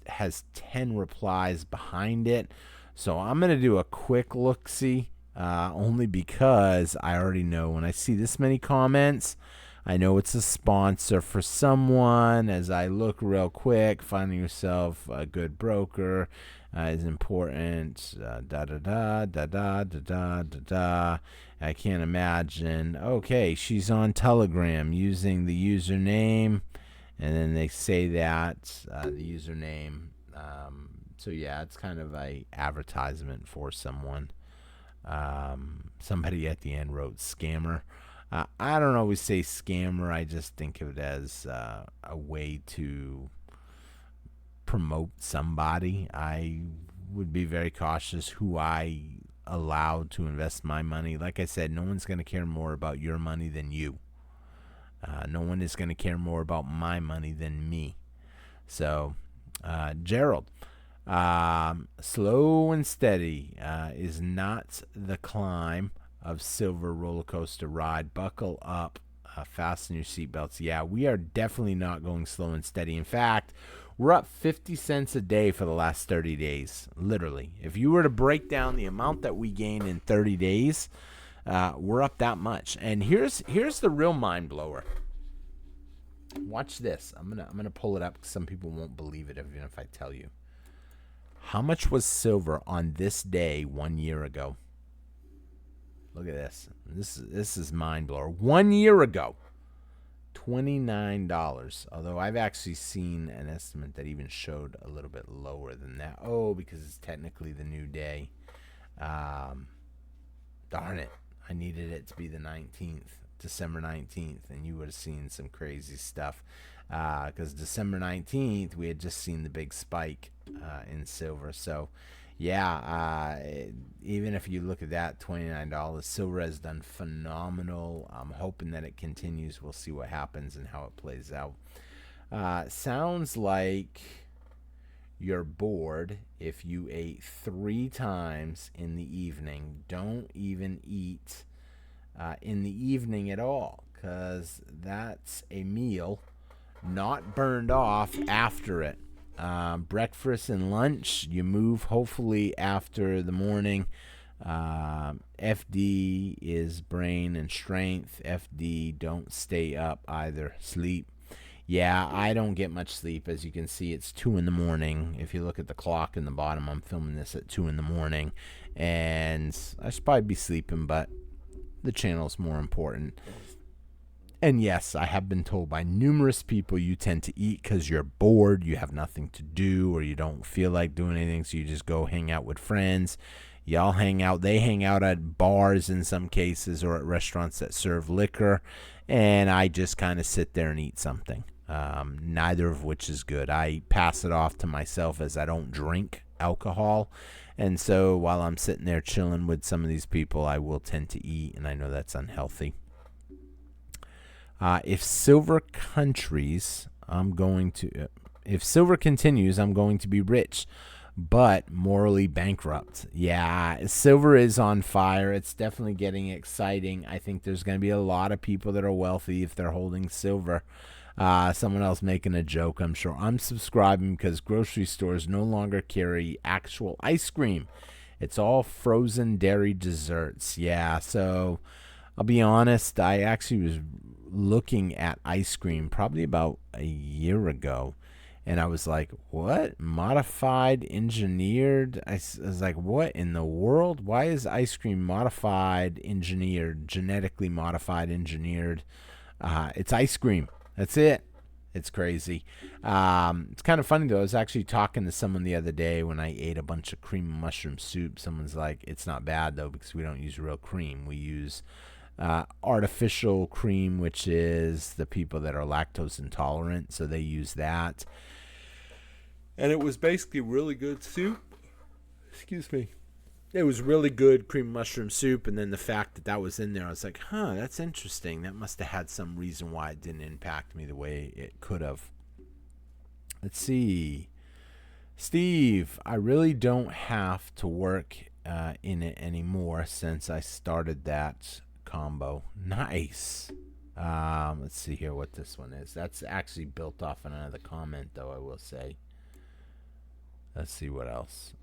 has 10 replies behind it, so I'm going to do a quick look-see. Only because I already know when I see this many comments, I know it's a sponsor for someone. As I look real quick, finding yourself a good broker is important. I can't imagine. Okay, she's on Telegram using the username, and then they say that the username. So yeah, it's kind of a advertisement for someone. Somebody at the end wrote scammer. I don't always say scammer. I just think of it as a way to promote somebody. I would be very cautious who I allow to invest my money. Like I said, no one's going to care more about your money than you. No one is going to care more about my money than me. So, Gerald. Slow and steady is not the climb of silver roller coaster ride. Buckle up, fasten your seatbelts. Yeah, we are definitely not going slow and steady. In fact, we're up 50 cents a day for the last 30 days. Literally, if you were to break down the amount that we gain in 30 days, we're up that much. And here's the real mind blower. Watch this. I'm gonna pull it up because some people won't believe it even if I tell you. How much was silver on this day 1 year ago? Look at this. This is mind blower. 1 year ago, $29. Although I've actually seen an estimate that even showed a little bit lower than that. Oh, because it's technically the new day. Darn it. I needed it to be the 19th, December 19th, and you would have seen some crazy stuff. Because December 19th, we had just seen the big spike in silver. So, yeah, even if you look at that, $29, silver has done phenomenal. I'm hoping that it continues. We'll see what happens and how it plays out. Sounds like you're bored if you ate 3 times in the evening. Don't even eat in the evening at all, because that's a meal not burned off after it. Breakfast and lunch, you move hopefully after the morning. FD is brain and strength. FD, don't stay up either. Sleep. Yeah, I don't get much sleep. As you can see, it's 2 in the morning. If you look at the clock in the bottom, I'm filming this at 2 in the morning. And I should probably be sleeping, but the channel's more important. And yes, I have been told by numerous people you tend to eat because you're bored, you have nothing to do, or you don't feel like doing anything, so you just go hang out with friends. Y'all hang out. They hang out at bars in some cases or at restaurants that serve liquor, and I just kind of sit there and eat something. Neither of which is good. I pass it off to myself as I don't drink alcohol. And so while I'm sitting there chilling with some of these people, I will tend to eat, and I know that's unhealthy. If silver continues, I'm going to be rich, but morally bankrupt. Yeah, silver is on fire. It's definitely getting exciting. I think there's going to be a lot of people that are wealthy if they're holding silver. Someone else making a joke, I'm sure. I'm subscribing because grocery stores no longer carry actual ice cream. It's all frozen dairy desserts. Yeah, so I'll be honest, I actually was looking at ice cream probably about a year ago, and I was like, what? Modified, engineered? I was like, what in the world? Why is ice cream modified, engineered, genetically modified, engineered? It's ice cream. That's it. It's crazy. It's kind of funny, though. I was actually talking to someone the other day when I ate a bunch of cream and mushroom soup. Someone's like, it's not bad, though, because we don't use real cream. We use artificial cream, which is the people that are lactose intolerant, so they use that. And it was basically really good soup. Excuse me. It was really good cream mushroom soup, and then the fact that was in there, I was like, that's interesting. That must have had some reason why it didn't impact me the way it could have. Let's see. Steve, I really don't have to work in it anymore since I started that combo. Nice. Let's see here what this one is. That's actually built off another comment, though, I will say. Let's see what else.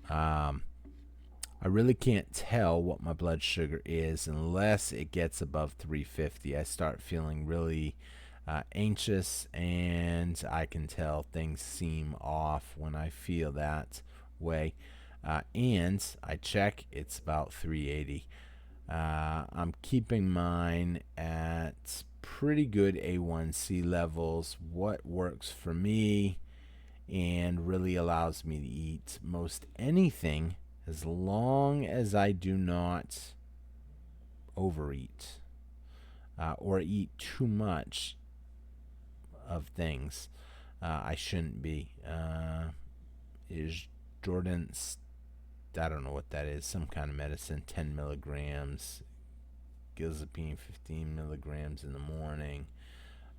I really can't tell what my blood sugar is unless it gets above 350. I start feeling really anxious, and I can tell things seem off when I feel that way. And I check, it's about 380. I'm keeping mine at pretty good A1C levels. What works for me and really allows me to eat most anything as long as I do not overeat or eat too much of things. I shouldn't be. Is Jordan's, I don't know what that is, some kind of medicine, 10 milligrams, Gilzapine 15 milligrams in the morning,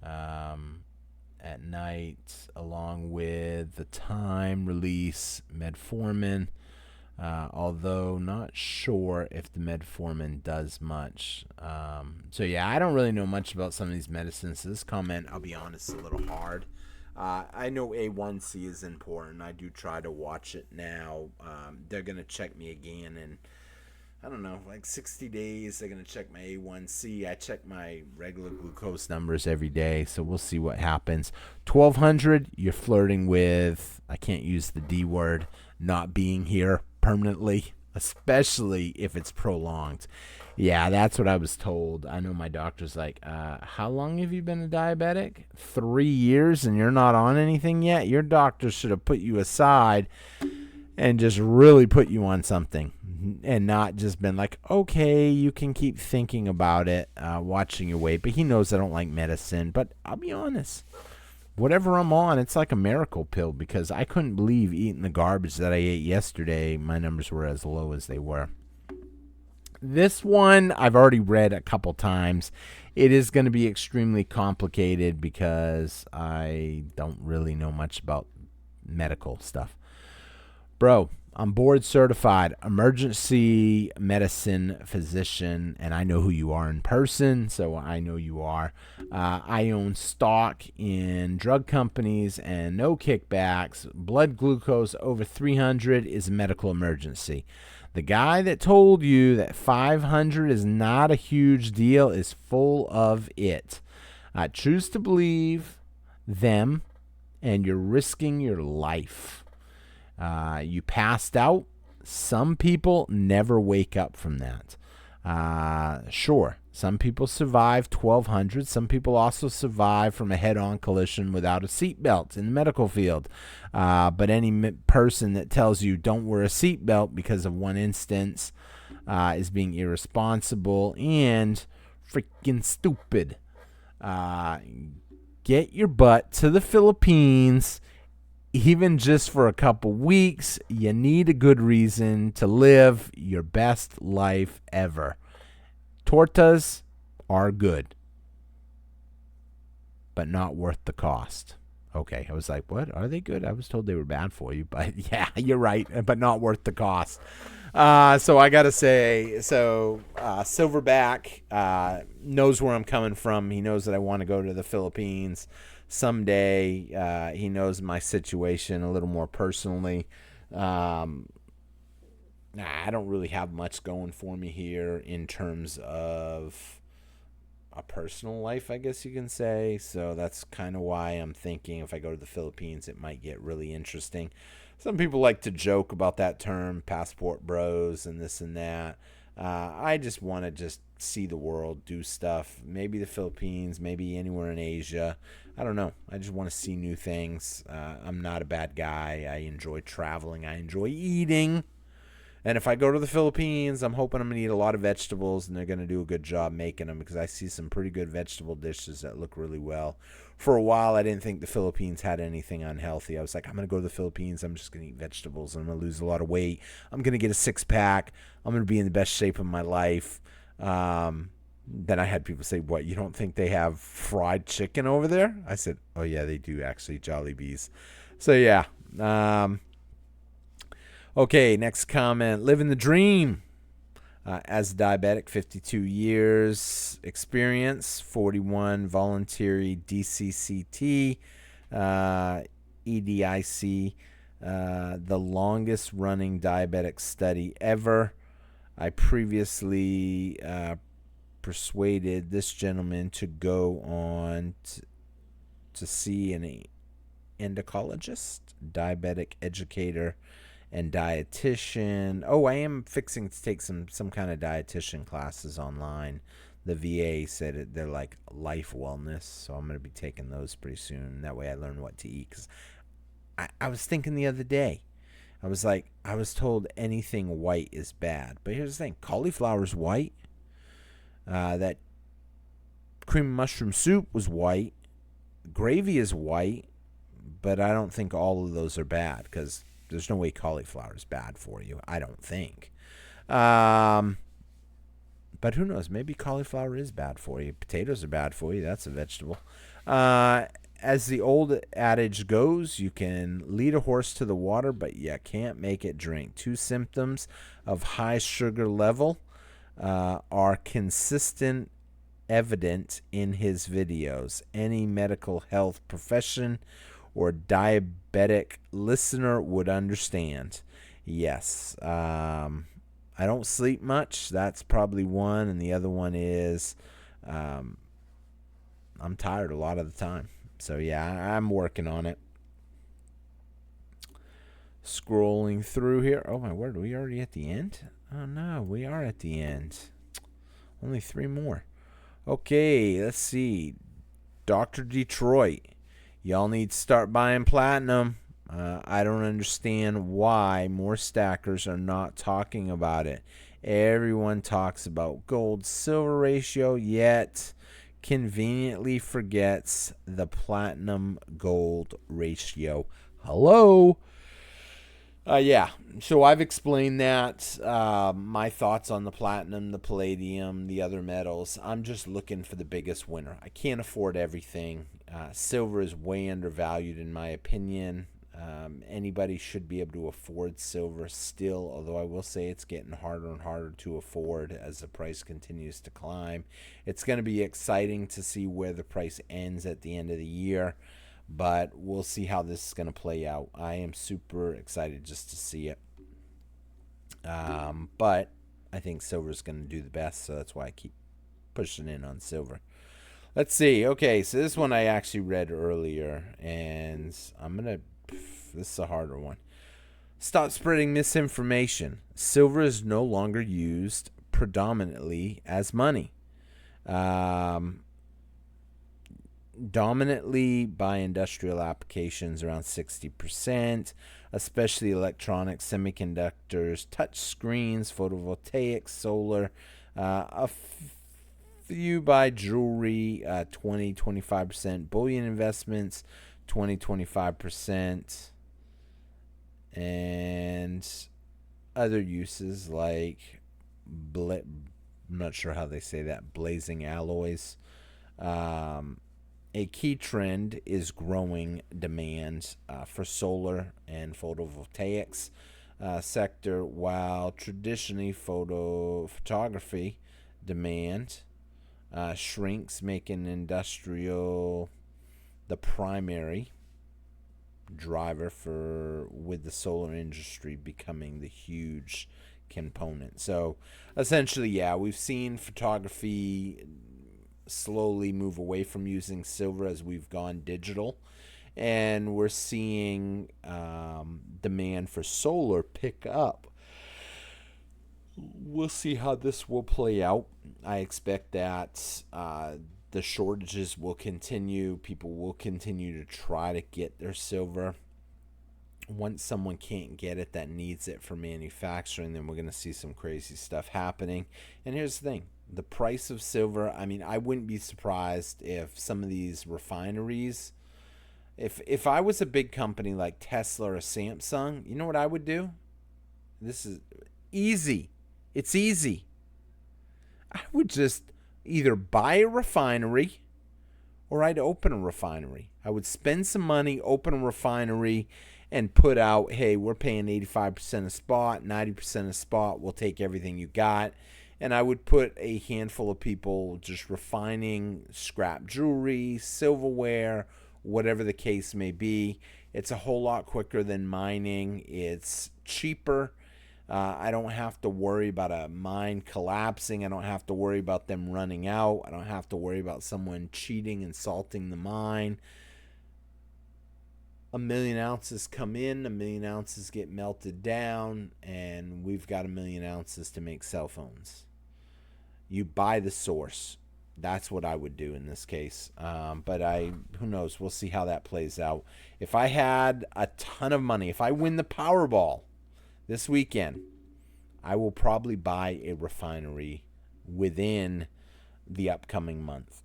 at night, along with the time release metformin. Although not sure if the metformin does much. So yeah, I don't really know much about some of these medicines. So this comment, I'll be honest, is a little hard. I know A1C is important. I do try to watch it now. They're going to check me again in, I don't know, like 60 days. They're going to check my A1C. I check my regular glucose numbers every day, so we'll see what happens. 1200, you're flirting with, I can't use the D word, not being here permanently, especially if it's prolonged. Yeah, that's what I was told. I know my doctor's like, how long have you been a diabetic? 3 years and you're not on anything yet? Your doctor should have put you aside and just really put you on something and not just been like, okay, you can keep thinking about it, watching your weight. But he knows I don't like medicine. But I'll be honest, whatever I'm on, it's like a miracle pill because I couldn't believe eating the garbage that I ate yesterday. My numbers were as low as they were. This one I've already read a couple times. It is going to be extremely complicated because I don't really know much about medical stuff. Bro, I'm board certified emergency medicine physician, and I know who you are in person, so I know you are. I own stock in drug companies and no kickbacks. Blood glucose over 300 is a medical emergency. The guy that told you that 500 is not a huge deal is full of it. I choose to believe them, and you're risking your life. You passed out. Some people never wake up from that. Sure, Some people survive 1,200. Some people also survive from a head-on collision without a seatbelt in the medical field. But any person that tells you don't wear a seatbelt because of one instance is being irresponsible and freaking stupid. Get your butt to the Philippines, even just for a couple weeks. You need a good reason to live your best life ever. Tortas are good, but not worth the cost. Okay, I was like, what? Are they good? I was told they were bad for you, but yeah, you're right, but not worth the cost. So I got to say, Silverback knows where I'm coming from. He knows that I want to go to the Philippines someday. He knows my situation a little more personally. I don't really have much going for me here in terms of a personal life, I guess you can say. So that's kind of why I'm thinking if I go to the Philippines, it might get really interesting. Some people like to joke about that term, passport bros and this and that. I just want to just see the world, do stuff. Maybe the Philippines, maybe anywhere in Asia. I don't know. I just want to see new things. I'm not a bad guy. I enjoy traveling. I enjoy eating. And if I go to the Philippines, I'm hoping I'm going to eat a lot of vegetables, and they're going to do a good job making them because I see some pretty good vegetable dishes that look really well. For a while, I didn't think the Philippines had anything unhealthy. I was like, I'm going to go to the Philippines. I'm just going to eat vegetables. I'm going to lose a lot of weight. I'm going to get a six-pack. I'm going to be in the best shape of my life. Then I had people say, what, you don't think they have fried chicken over there? I said, oh, yeah, they do, actually, Jollibees. So, yeah. Okay, next comment. Living the dream. As a diabetic, 52 years experience, 41 voluntary DCCT, EDIC, the longest running diabetic study ever. I previously persuaded this gentleman to go on to see an endocrinologist, diabetic educator, and dietitian. Oh, I am fixing to take some kind of dietitian classes online. The VA said they're like life wellness, so I'm going to be taking those pretty soon. That way I learn what to eat. Because I was thinking the other day, I was like, I was told anything white is bad. But here's the thing. Cauliflower's white. That cream mushroom soup was white. Gravy is white. But I don't think all of those are bad because there's no way cauliflower is bad for you, I don't think. But who knows? Maybe cauliflower is bad for you. Potatoes are bad for you. That's a vegetable. As the old adage goes, you can lead a horse to the water, but you can't make it drink. 2 symptoms of high sugar level are consistent evident in his videos. Any medical health profession or diabetic listener would understand. Yes. I don't sleep much. That's probably one. And the other one is I'm tired a lot of the time. So, yeah, I'm working on it. Scrolling through here. Oh, my word. Are we already at the end? Oh, no. We are at the end. Only 3 more. Okay. Let's see. Dr. Detroit. Y'all need to start buying platinum. I don't understand why more stackers are not talking about it. Everyone talks about gold-silver ratio, yet conveniently forgets the platinum-gold ratio. Hello? Yeah, so I've explained that. My thoughts on the platinum, the palladium, the other metals. I'm just looking for the biggest winner. I can't afford everything. Silver is way undervalued in my opinion. Anybody should be able to afford silver still, although I will say it's getting harder and harder to afford as the price continues to climb. It's going to be exciting to see where the price ends at the end of the year. But we'll see how this is going to play out. I am super excited just to see it. But I think silver is going to do the best, so that's why I keep pushing in on silver. Let's see. Okay, so this one I actually read earlier, and this is a harder one. Stop spreading misinformation. Silver is no longer used predominantly as money. Um, Dominantly by industrial applications, around 60%, especially electronics, semiconductors, touch screens, photovoltaics, solar. A few by jewelry, 20-25%, bullion investments, 20-25%, and other uses like I'm not sure how they say that, blazing alloys. Um, a key trend is growing demand for solar and photovoltaics sector, while traditionally photography demand shrinks, making industrial the primary driver for with the solar industry becoming the huge component. So essentially, yeah, we've seen photography slowly move away from using silver as we've gone digital, and we're seeing demand for solar pick up. We'll see how this will play out. I expect that the shortages will continue. People will continue to try to get their silver. Once someone can't get it that needs it for manufacturing, then we're going to see some crazy stuff happening. And here's the thing, the price of silver, I mean, I wouldn't be surprised if some of these refineries, if I was a big company like Tesla or Samsung, you know what I would do? This is easy. It's easy. I would just either buy a refinery or I'd open a refinery. I would spend some money, open a refinery, and put out, hey, we're paying 85% of spot, 90% of spot, we'll take everything you got. And I would put a handful of people just refining scrap jewelry, silverware, whatever the case may be. It's a whole lot quicker than mining. It's cheaper. I don't have to worry about a mine collapsing. I don't have to worry about them running out. I don't have to worry about someone cheating and salting the mine. 1,000,000 ounces come in, 1,000,000 ounces get melted down, and we've got 1,000,000 ounces to make cell phones. You buy the source. That's what I would do in this case. Who knows? We'll see how that plays out. If I had a ton of money, if I win the Powerball this weekend, I will probably buy a refinery within the upcoming month.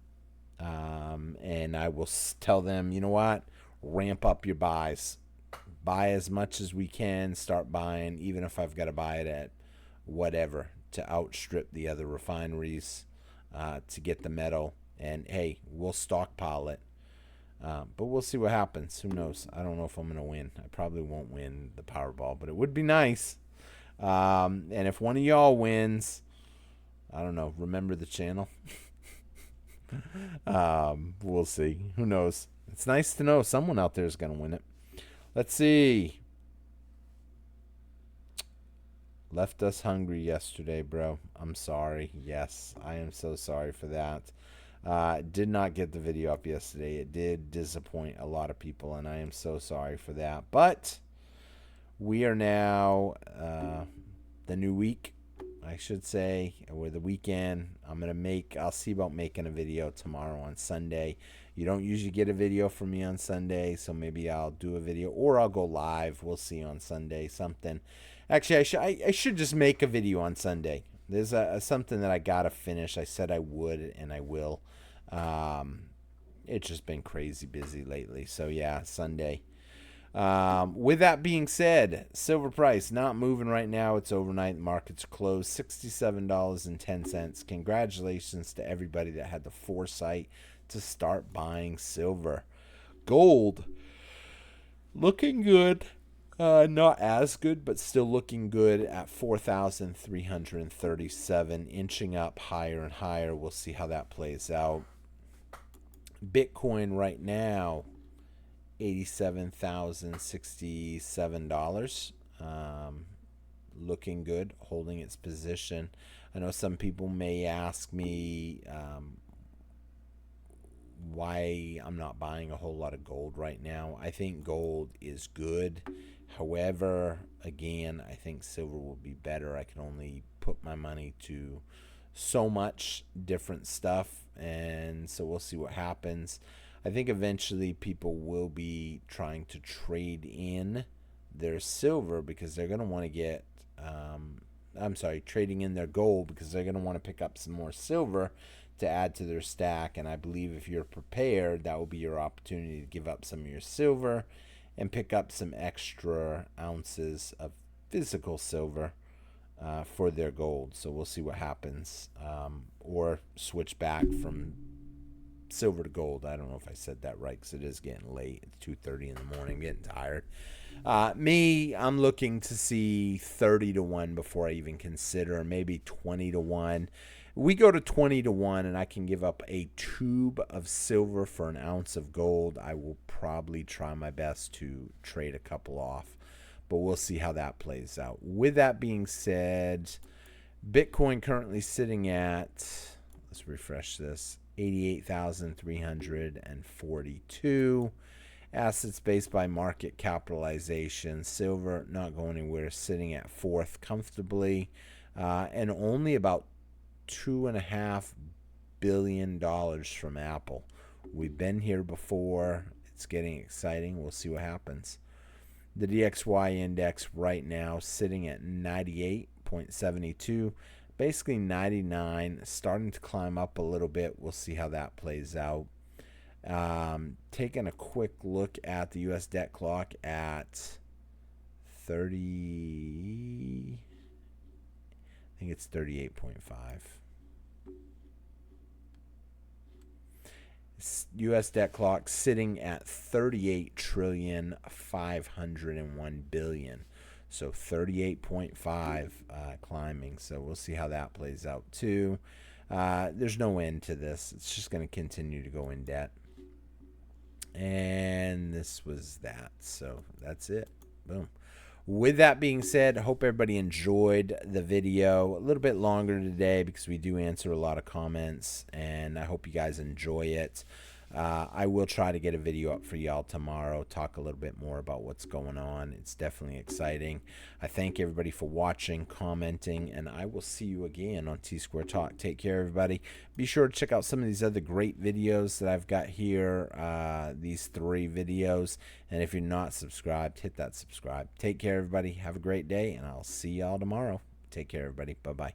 And I will tell them, you know what? Ramp up your buys. Buy as much as we can. Start buying, even if I've got to buy it at whatever to outstrip the other refineries to get the metal. And hey, we'll stockpile it. But we'll see what happens. Who knows? I don't know if I'm going to win. I probably won't win the Powerball, but it would be nice. And if one of y'all wins, I don't know, remember the channel. We'll see. Who knows? It's nice to know someone out there is going to win it. Let's see. Left us hungry yesterday, bro. I'm sorry. Yes, I am so sorry for that. Did not get the video up yesterday. It did disappoint a lot of people, and I am so sorry for that. But we are now the new week, I should say, or the weekend. I'll see about making a video tomorrow on Sunday. You don't usually get a video from me on Sunday, so maybe I'll do a video or I'll go live. We'll see on Sunday something. Actually, I should just make a video on Sunday. There's something that I gotta finish. I said I would, and I will. It's just been crazy busy lately. So yeah, Sunday. With that being said, silver price not moving right now. It's overnight. The markets closed $67.10. Congratulations to everybody that had the foresight to start buying silver. Gold looking good. Not as good, but still looking good at 4,337, inching up higher and higher. We'll see how that plays out. Bitcoin right now, $87,067. Looking good, holding its position. I know some people may ask me why I'm not buying a whole lot of gold right now. I think gold is good. However, again, I think silver will be better. I can only put my money to so much different stuff, and so we'll see what happens. I think eventually people will be trying to trade in their silver because they're going to want to get I'm sorry, trading in their gold because they're going to want to pick up some more silver to add to their stack. And I believe if you're prepared, that will be your opportunity to give up some of your silver and pick up some extra ounces of physical silver for their gold. So we'll see what happens, or switch back from silver to gold. I don't know if I said that right because it is getting late. It's 2:30 in the morning. I'm getting tired. I'm looking to see 30 to 1 before I even consider, maybe 20 to 1. We go to 20 to 1 and I can give up a tube of silver for an ounce of gold. I will probably try my best to trade a couple off, but we'll see how that plays out. With that being said, Bitcoin currently sitting at, let's refresh this, 88,342. Assets based by market capitalization. Silver not going anywhere, sitting at fourth comfortably, and only about $2.5 billion from Apple. We've been here before. It's getting exciting. We'll see what happens. The DXY index right now sitting at 98.72, basically 99, starting to climb up a little bit. We'll see how that plays out. Taking a quick look at the U.S. debt clock at 30, I think it's 38.5. U.S. debt clock sitting at 38,501,000,000,000. So 38.5 climbing. So we'll see how that plays out too. There's no end to this. It's just going to continue to go in debt. And this was that. So that's it. Boom. With that being said, I hope everybody enjoyed the video. A little bit longer today because we do answer a lot of comments, and I hope you guys enjoy it. I will try to get a video up for y'all tomorrow, talk a little bit more about what's going on. It's definitely exciting. I thank everybody for watching, commenting, and I will see you again on T-Square Talk. Take care, everybody. Be sure to check out some of these other great videos that I've got here, these 3 videos. And if you're not subscribed, hit that subscribe. Take care, everybody. Have a great day, and I'll see y'all tomorrow. Take care, everybody. Bye-bye.